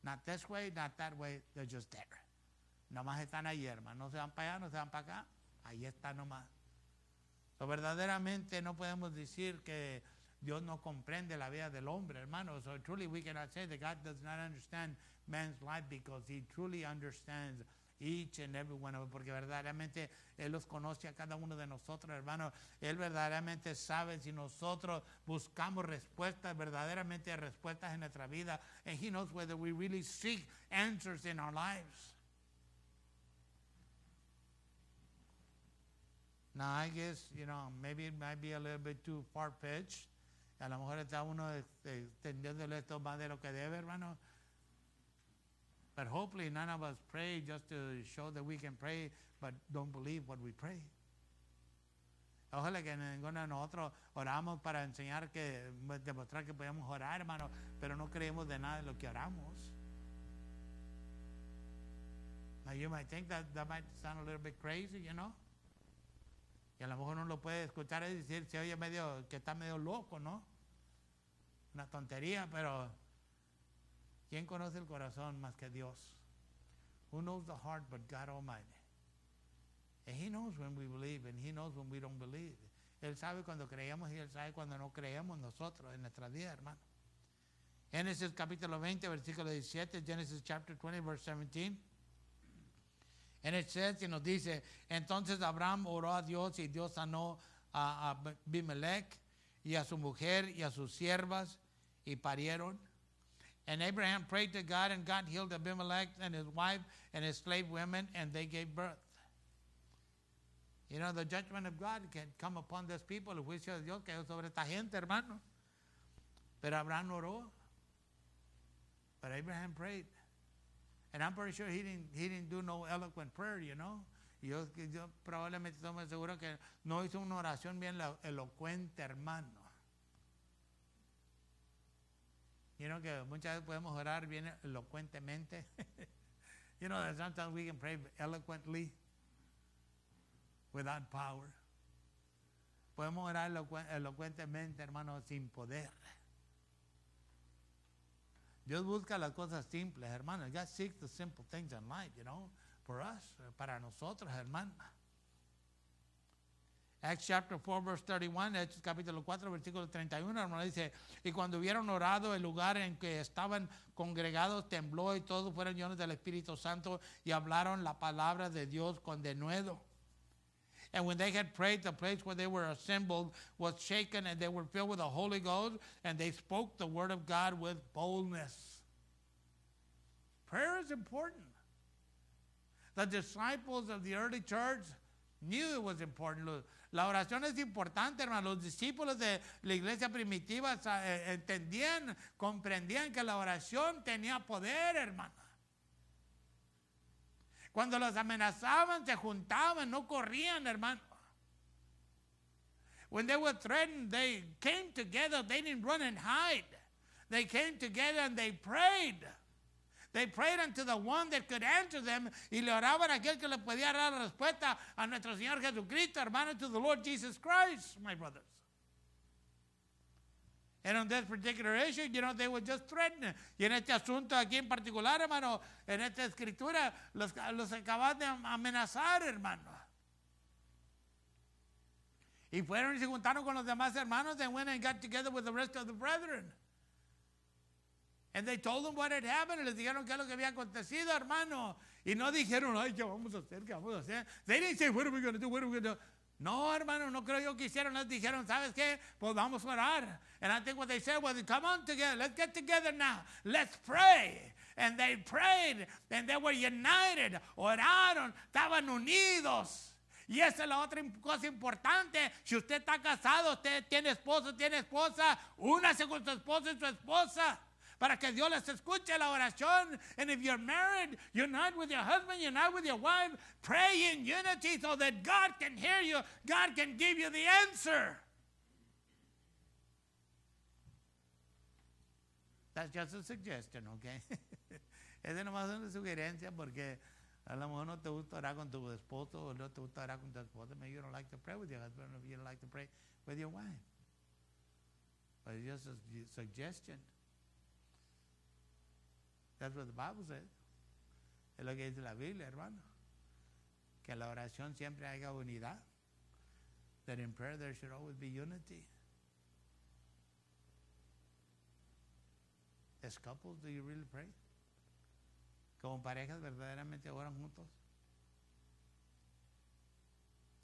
Not this way, not that way, they're just there. Nomás están allí, hermano. No se van para allá, no se van para acá. Ahí está nomás. So, verdaderamente no podemos decir que Dios no comprende la vida del hombre, hermano. So truly we cannot say that God does not understand man's life, because He truly understands each and every one of them, porque verdaderamente Él los conoce a cada uno de nosotros, hermano. Él verdaderamente sabe si nosotros buscamos respuestas, verdaderamente respuestas en nuestra vida. And He knows whether we really seek answers in our lives. Now, I guess, maybe it might be a little bit too far-fetched. A lo mejor está uno extendiéndole esto más de lo que debe, hermano. But hopefully none of us pray just to show that we can pray, but don't believe what we pray. Ojalá que ninguno de nosotros oramos para enseñar demostrar que podemos orar, hermano, pero no creemos de nada de lo que oramos. Now you might think that might sound a little bit crazy, Y a lo mejor uno lo puede escuchar y decir, se oye que está medio loco, ¿no? Una tontería, pero ¿quién conoce el corazón más que Dios? Who knows the heart but God Almighty? And He knows when we believe and He knows when we don't believe. Él sabe cuando creemos y Él sabe cuando no creemos nosotros en nuestra vida, hermano. Génesis capítulo 20, versículo 17, Genesis chapter 20, verse 17. And it says, y nos dice, entonces Abraham oró a Dios y Dios sanó a Abimelech y a su mujer y a sus siervas y parieron. And Abraham prayed to God, and God healed Abimelech and his wife and his slave women, and they gave birth. The judgment of God can come upon these people. El juicio de Dios cayó sobre esta gente, hermano. Pero Abraham oró. But Abraham prayed. And I'm pretty sure he didn't do no eloquent prayer, Yo probablemente estoy muy seguro que no hizo una oración bien elocuente, hermano. Que muchas veces podemos orar bien elocuentemente. That sometimes we can pray eloquently without power. Podemos orar elocuentemente, hermano, sin poder. Dios busca las cosas simples, hermano. God seeks the simple things in life, for us, para nosotros, hermano. Acts chapter 4, verse 31, Hechos capítulo 4, versículo 31, hermano, dice, y cuando hubieron orado, el lugar en que estaban congregados tembló y todos fueron llenos del Espíritu Santo y hablaron la palabra de Dios con denuedo. And when they had prayed, the place where they were assembled was shaken, and they were filled with the Holy Ghost, and they spoke the word of God with boldness. Prayer is important. The disciples of the early church knew it was important. La oración es importante, hermano. Los discípulos de la iglesia primitiva entendían, comprendían que la oración tenía poder, hermano. Cuando los amenazaban, se juntaban, no corrían, hermano. When they were threatened, they came together. They didn't run and hide. They came together and they prayed. They prayed unto the one that could answer them. Y le oraban a aquel que le podía dar la respuesta a nuestro Señor Jesucristo, hermano, to the Lord Jesus Christ, my brothers. And on this particular issue, they were just threatening. Y en este asunto aquí en particular, hermano, en esta escritura, los acaban de amenazar, hermano. Y fueron y se juntaron con los demás hermanos and went and got together with the rest of the brethren. And they told them what had happened. Y les dijeron qué es lo que había acontecido, hermano. Y no dijeron, ay, ¿qué vamos a hacer? ¿Qué vamos a hacer? They didn't say, what are we going to do? What are we going to do? No, hermano, no creo yo que hicieron. Les dijeron, ¿sabes qué? Pues vamos a orar. And I think what they said was, come on together. Let's get together now. Let's pray. And they prayed. And they were united. Oraron. Estaban unidos. Y esa es la otra cosa importante. Si usted está casado, usted tiene esposo, tiene esposa, únase con su esposo y su esposa para que Dios les escuche la oración. And if you're married, unite with your husband, unite with your wife, pray in unity so that God can hear you, God can give you the answer. That's just a suggestion, okay? Esa nomás es una sugerencia porque a lo mejor no te gusta orar con tu esposo o no te gusta orar con tu esposa. Maybe you don't like to pray with your husband or you don't like to pray with your wife. But it's just a suggestion. That's what the Bible says. Es lo que dice la Biblia, hermano. Que en la oración siempre haya unidad. That in prayer there should always be unity. As couples, do you really pray? Como parejas verdaderamente oran juntos.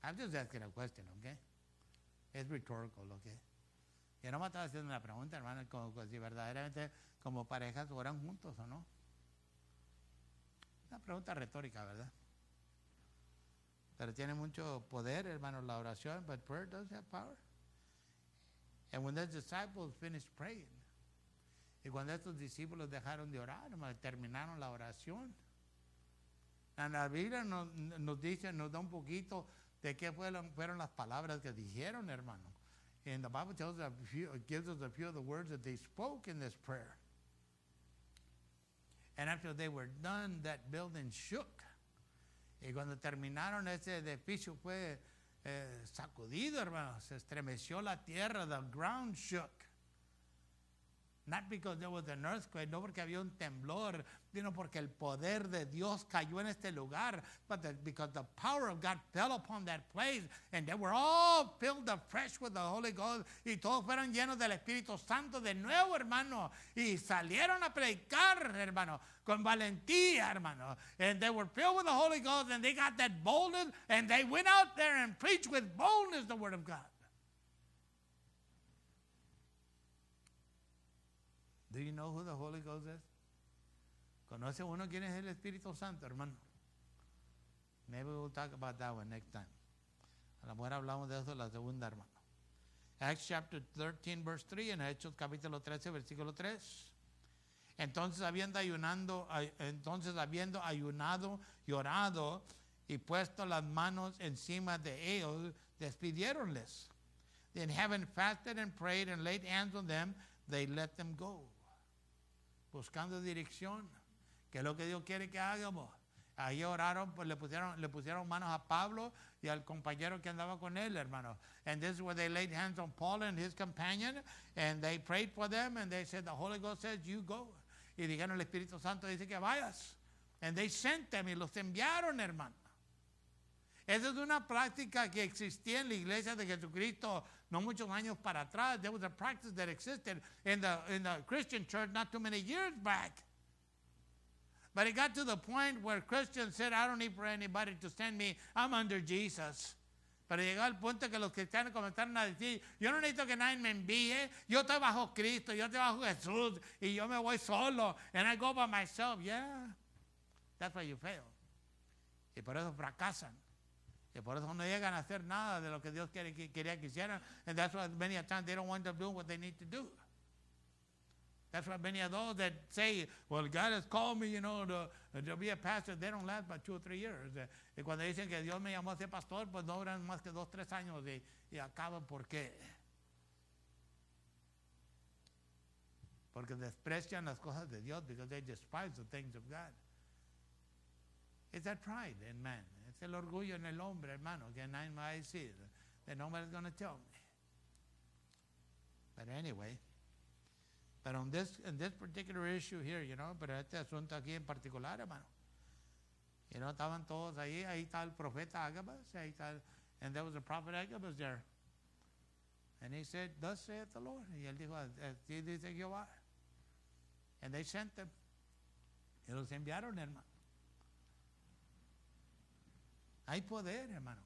I'm just asking a question, okay? It's rhetorical, okay? Yo no me estaba haciendo una pregunta, hermano, como si verdaderamente como parejas oran juntos o no. Una pregunta retórica, ¿verdad? Pero tiene mucho poder, hermano, la oración, but prayer does have power. And when the disciples finished praying, y cuando estos discípulos dejaron de orar, terminaron la oración. La Biblia nos dice, nos da un poquito de qué fueron las palabras que dijeron, hermano. And the Bible tells us gives us a few of the words that they spoke in this prayer. And after they were done, that building shook. Y cuando terminaron, ese edificio fue sacudido, hermano. Se estremeció la tierra, the ground shook. Not because there was an earthquake, no porque había un temblor, sino porque el poder de Dios cayó en este lugar, but because the power of God fell upon that place, and they were all filled afresh with the Holy Ghost, y todos fueron llenos del Espíritu Santo de nuevo, hermano, y salieron a predicar, hermano, con valentía, hermano, and they were filled with the Holy Ghost, and they got that boldness, and they went out there and preached with boldness the Word of God. Do you know who the Holy Ghost is? ¿Conoce uno quién es el Espíritu Santo, hermano? Maybe we'll talk about that one next time. A lo mejor hablamos de eso la segunda, hermano. Acts chapter 13, verse 3, en Hechos capítulo 13, versículo 3. Entonces habiendo ayunado y orado y puesto las manos encima de ellos, despidiéronles. Then having fasted and prayed and laid hands on them, they let them go. Buscando dirección, que es lo que Dios quiere que hagamos. Ahí oraron, pues le pusieron manos a Pablo y al compañero que andaba con él, hermano. And this is where they laid hands on Paul and his companion, and they prayed for them, and they said, the Holy Ghost says, you go. Y dijeron, el Espíritu Santo dice que vayas. And they sent them, y los enviaron, hermano. Esa es una práctica que existía en la iglesia de Jesucristo no muchos años para atrás. There was a practice that existed in the Christian church not too many years back. But it got to the point where Christians said, I don't need for anybody to send me. I'm under Jesus. Pero llegó al punto que los cristianos comenzaron a decir, yo no necesito que nadie me envíe. Yo estoy bajo Cristo, yo estoy bajo Jesús, y yo me voy solo. And I go by myself. Yeah, that's why you fail. Y por eso fracasan. Y por eso no llegan a hacer nada de lo que Dios quería que hicieran. And that's why many a times they don't want to do what they need to do. That's why many of those that say, well, God has called me, to be a pastor, they don't last but 2 or 3 years. Y cuando dicen que Dios me llamó a ser pastor, pues no duran más que 2 o 3 años y acaban. ¿Por qué? Porque porque desprecian las cosas de Dios, because they despise the things of God. It's that pride in man. Es el orgullo en el hombre, hermano, que nadie me va a decir, that nobody's going to tell me. But anyway, but in this particular issue here, pero este asunto aquí en particular, hermano, estaban todos ahí está el profeta Agabus, and there was a prophet Agabus there. And he said, thus saith the Lord. Y él dijo, así dice Jehová. And they sent them. Y los enviaron, hermano. Hay poder, hermano,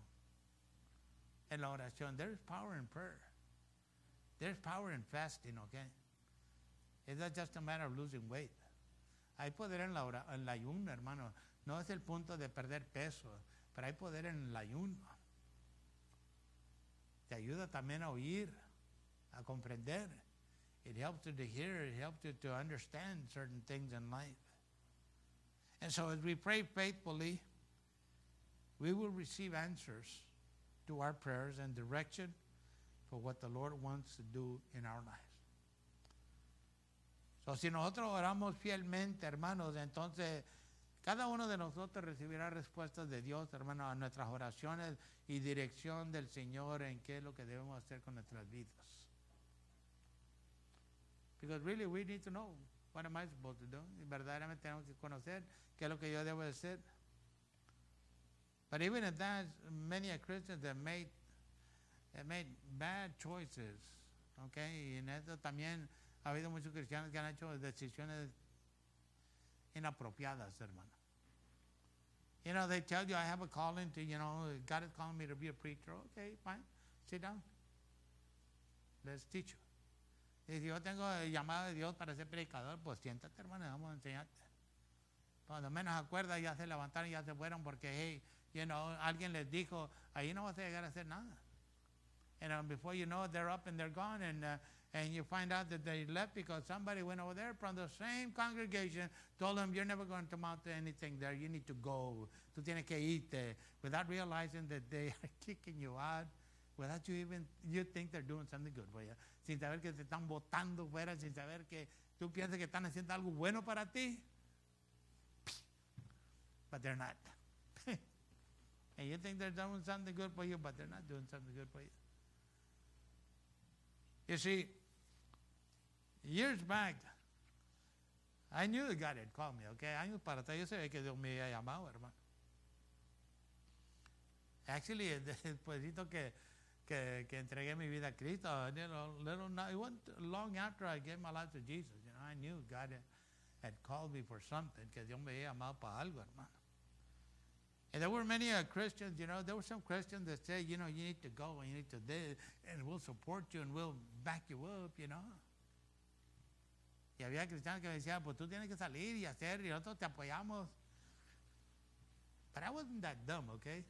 en la oración. There's power in prayer. There's power in fasting, okay? It's not just a matter of losing weight. Hay poder en el ayuno, hermano. No es el punto de perder peso, pero hay poder en el ayuno. Te ayuda también a oír, a comprender. It helps you to hear, it helps you to understand certain things in life. And so as we pray faithfully, we will receive answers to our prayers and direction for what the Lord wants to do in our lives. So, si nosotros oramos fielmente, hermanos, entonces cada uno de nosotros recibirá respuestas de Dios, hermanos, a nuestras oraciones y dirección del Señor en qué es lo que debemos hacer con nuestras vidas. Because really we need to know, what am I supposed to do? Y verdaderamente tenemos que conocer qué es lo que yo debo hacer. But even at that, many Christians have made bad choices, okay? Y en eso también ha habido muchos cristianos que han hecho decisiones inapropiadas, hermano. They tell you, I have a calling to, God is calling me to be a preacher. Okay, fine, sit down. Let's teach you. Y si yo tengo el llamado de Dios para ser predicador, pues siéntate, hermano, vamos a enseñarte. Cuando menos acuerdas, ya se levantaron y ya se fueron porque, hey, alguien les dijo, ahí no vas a llegar a hacer nada. And before you know it, they're up and they're gone, and you find out that they left because somebody went over there from the same congregation, told them, you're never going to amount to anything there, you need to go, tú tienes que irte, without realizing that they are kicking you out, without you think they're doing something good for you, sin saber que te están botando fuera, sin saber que tú piensas que están haciendo algo bueno para ti, but they're not. And you think they're doing something good for you, but they're not doing something good for you. You see, years back, I knew that God had called me, okay? Años para atrás yo sabía que Dios me había llamado, hermano. Actually, despuésito que entregué mi vida a Cristo, it wasn't long after I gave my life to Jesus. I knew God had called me for something, que Dios me había llamado para algo, hermano. And there were many Christians, there were some Christians that say, you need to go and you need to do, and we'll support you and we'll back you up, Y había cristianos que me decían, pues tú tienes que salir y hacer, y nosotros te apoyamos. But I wasn't that dumb, okay?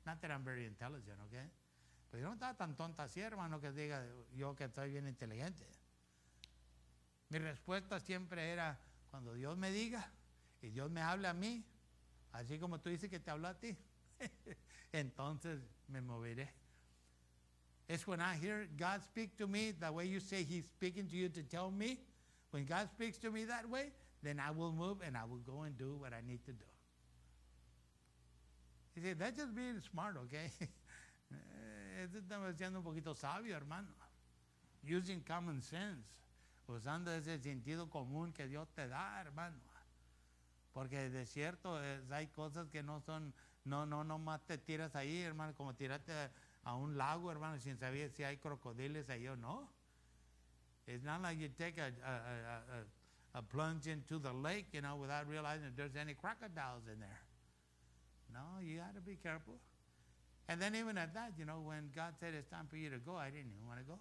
Not that I'm very intelligent, okay? Pero yo no estaba tan tonta así, hermano, que diga yo que estoy bien inteligente. Mi respuesta siempre era, cuando Dios me diga y Dios me hable a mí, así como tú dices que te habló a ti, entonces me moveré. It's when I hear God speak to me, the way you say He's speaking to you to tell me, when God speaks to me that way, then I will move and I will go and do what I need to do. You see, that's just being smart, okay? Estamos siendo un poquito sabio, hermano. Using common sense. Usando ese sentido común que Dios te da, hermano. Porque de cierto hay cosas que no son, no más te tiras ahí, hermano, como tirarte a un lago, hermano, sin saber si hay crocodiles ahí o no. It's not like you take a plunge into the lake, without realizing if there's any crocodiles in there. No, you got to be careful. And then even at that, when God said it's time for you to go, I didn't even want to go.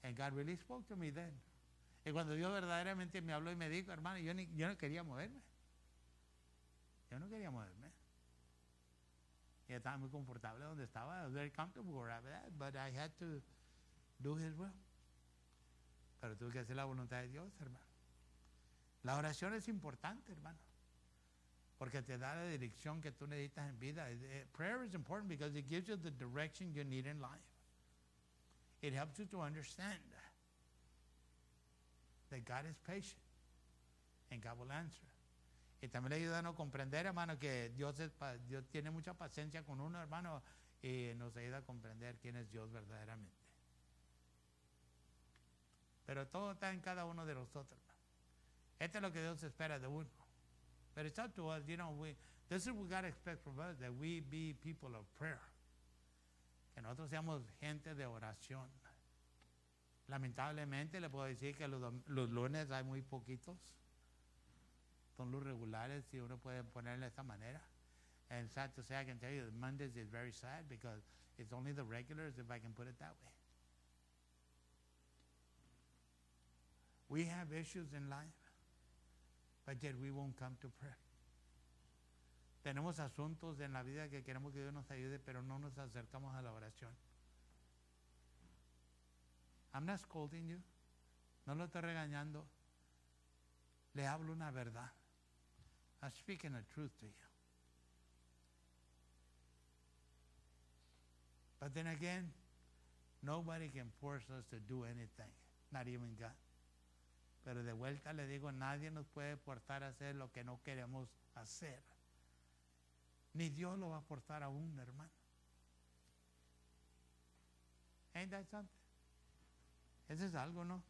And God really spoke to me then. Y cuando Dios verdaderamente me habló y me dijo, hermano, yo no quería moverme. Yo no quería moverme. Y estaba muy confortable donde estaba. I was very comfortable where I was at, but I had to do His will. Pero tuve que hacer la voluntad de Dios, hermano. La oración es importante, hermano, porque te da la dirección que tú necesitas en vida. Prayer is important because it gives you the direction you need in life. It helps you to understand. that God is patient and God will answer. Y también le ayuda a comprender, hermano, que Dios tiene mucha paciencia con uno, hermano, y nos ayuda a comprender quién es Dios verdaderamente. Pero todo está en cada uno de nosotros, hermano. Esto es lo que Dios espera de uno. But it's up to us, this is what God expects from us, that we be people of prayer. Que nosotros seamos gente de oración. Lamentablemente le puedo decir que los lunes hay muy poquitos. Son los regulares, si uno puede ponerle de esta manera. And sad to say, I can tell you that Mondays is very sad because it's only the regulars, if I can put it that way. We have issues in life, but yet we won't come to prayer. Tenemos asuntos en la vida que queremos que Dios nos ayude, pero no nos acercamos a la oración. I'm not scolding you. No lo estoy regañando. Le hablo una verdad. I'm speaking the truth to you. But then again, nobody can force us to do anything, not even God. Pero de vuelta le digo, nadie nos puede forzar a hacer lo que no queremos hacer. Ni Dios lo va a forzar a uno, hermano. Ain't that something? Eso es algo, ¿no?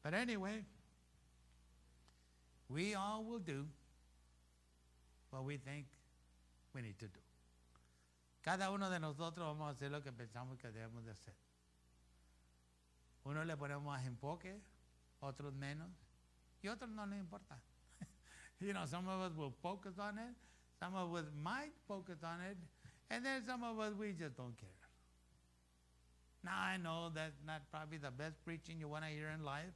But anyway, we all will do what we think we need to do. Cada uno de nosotros vamos a hacer lo que pensamos que debemos de hacer. Uno le ponemos más enfoque, otros menos, y otros no les importa. Some of us will focus on it, some of us might focus on it, and then some of us, we just don't care. Now, I know that's not probably the best preaching you want to hear in life,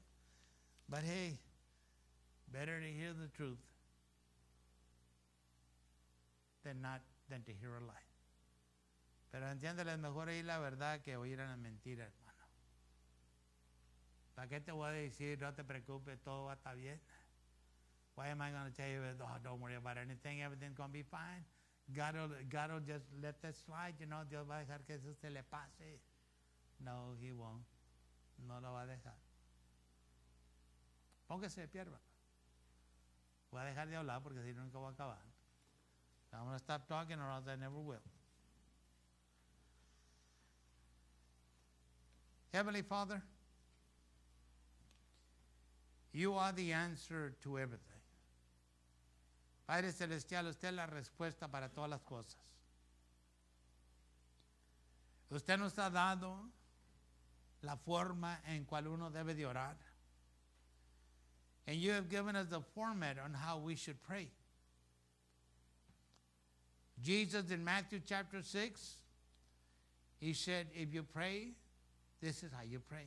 but hey, better to hear the truth than to hear a lie. Pero entiéndele, es mejor oír la verdad que oír una mentira, hermano. ¿Para qué te voy a decir, no te preocupes, todo va a estar bien? Why am I going to tell you, don't worry about anything, everything's going to be fine? God will just let that slide, Dios va a dejar que eso se le pase. No, He won't. No lo va a dejar. Póngase de pie, hermano. Voy a dejar de hablar porque si no, nunca voy a acabar. I'm going to stop talking or else I never will. Heavenly Father, You are the answer to everything. Padre Celestial, usted es la respuesta para todas las cosas. Usted nos ha dado la forma en cual uno debe de orar. And you have given us the format on how we should pray. Jesus in Matthew chapter 6, He said, if you pray, this is how you pray.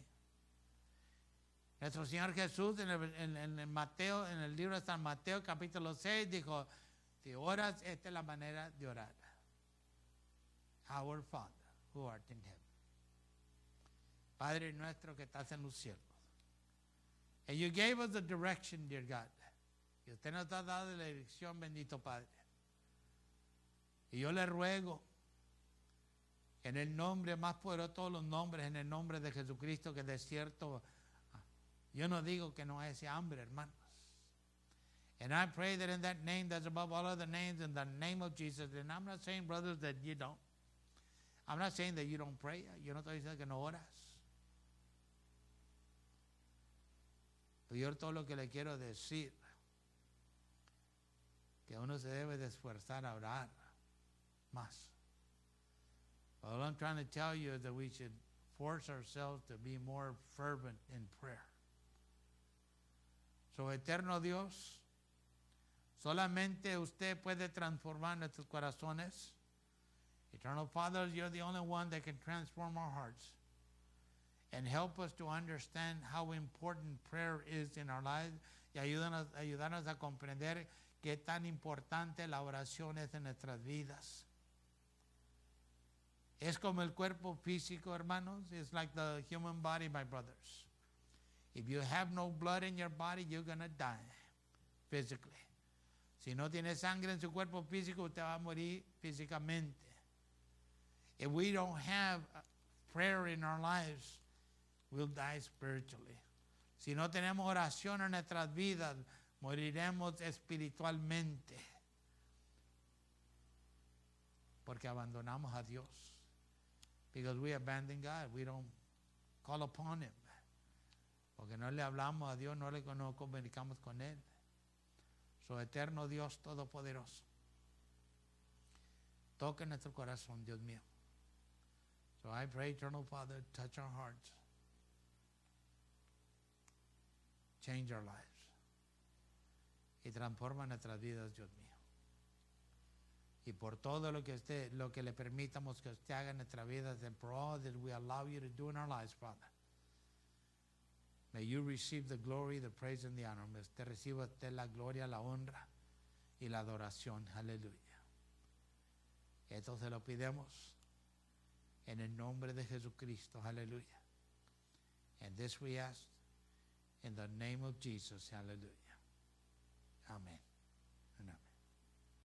Nuestro Señor Jesús en Mateo, en el libro de San Mateo capítulo 6 dijo, si oras, esta es la manera de orar. Our Father, who art in heaven. Padre nuestro que estás en los cielos. And you gave us the direction, dear God. Y usted nos ha dado la dirección, bendito Padre. Y yo le ruego, en el nombre más poderoso de todos los nombres, en el nombre de Jesucristo, que de cierto, yo no digo que no haya hambre, hermanos. And I pray that in that name that's above all other names, in the name of Jesus, and I'm not saying, brothers, that you don't. I'm not saying that you don't pray. Yo no estoy diciendo que no oras. Pero yo todo lo que le quiero decir, que uno se debe de esforzar a orar más. All I'm trying to tell you is that we should force ourselves to be more fervent in prayer. So, eterno Dios, solamente usted puede transformar nuestros corazones. Eternal Father, you're the only one that can transform our hearts and help us to understand how important prayer is in our lives y ayudarnos a comprender qué tan importante la oración es en nuestras vidas. Es como el cuerpo físico, hermanos. It's like the human body, my brothers. If you have no blood in your body, you're going to die physically. Si no tiene sangre en su cuerpo físico, usted va a morir físicamente. If we don't have prayer in our lives, we'll die spiritually. Si no tenemos oración en nuestras vidas, moriremos espiritualmente. Porque abandonamos a Dios. Because we abandon God. We don't call upon Him. Porque no le hablamos a Dios, no comunicamos con Él. Su eterno Dios todopoderoso. Toca nuestro corazón, Dios mío. So I pray, Eternal Father, touch our hearts. Change our lives. Y transforma nuestras vidas, Dios mío. Y por todo lo que le permitamos que usted haga en nuestras vidas, and for all that we allow you to do in our lives, Father. May you receive the glory, the praise, and the honor. May usted reciba usted la gloria, la honra y la adoración. Aleluya. Esto se lo pidemos en el nombre de Jesucristo. Aleluya. And this we ask in the name of Jesus. Hallelujah. Amen.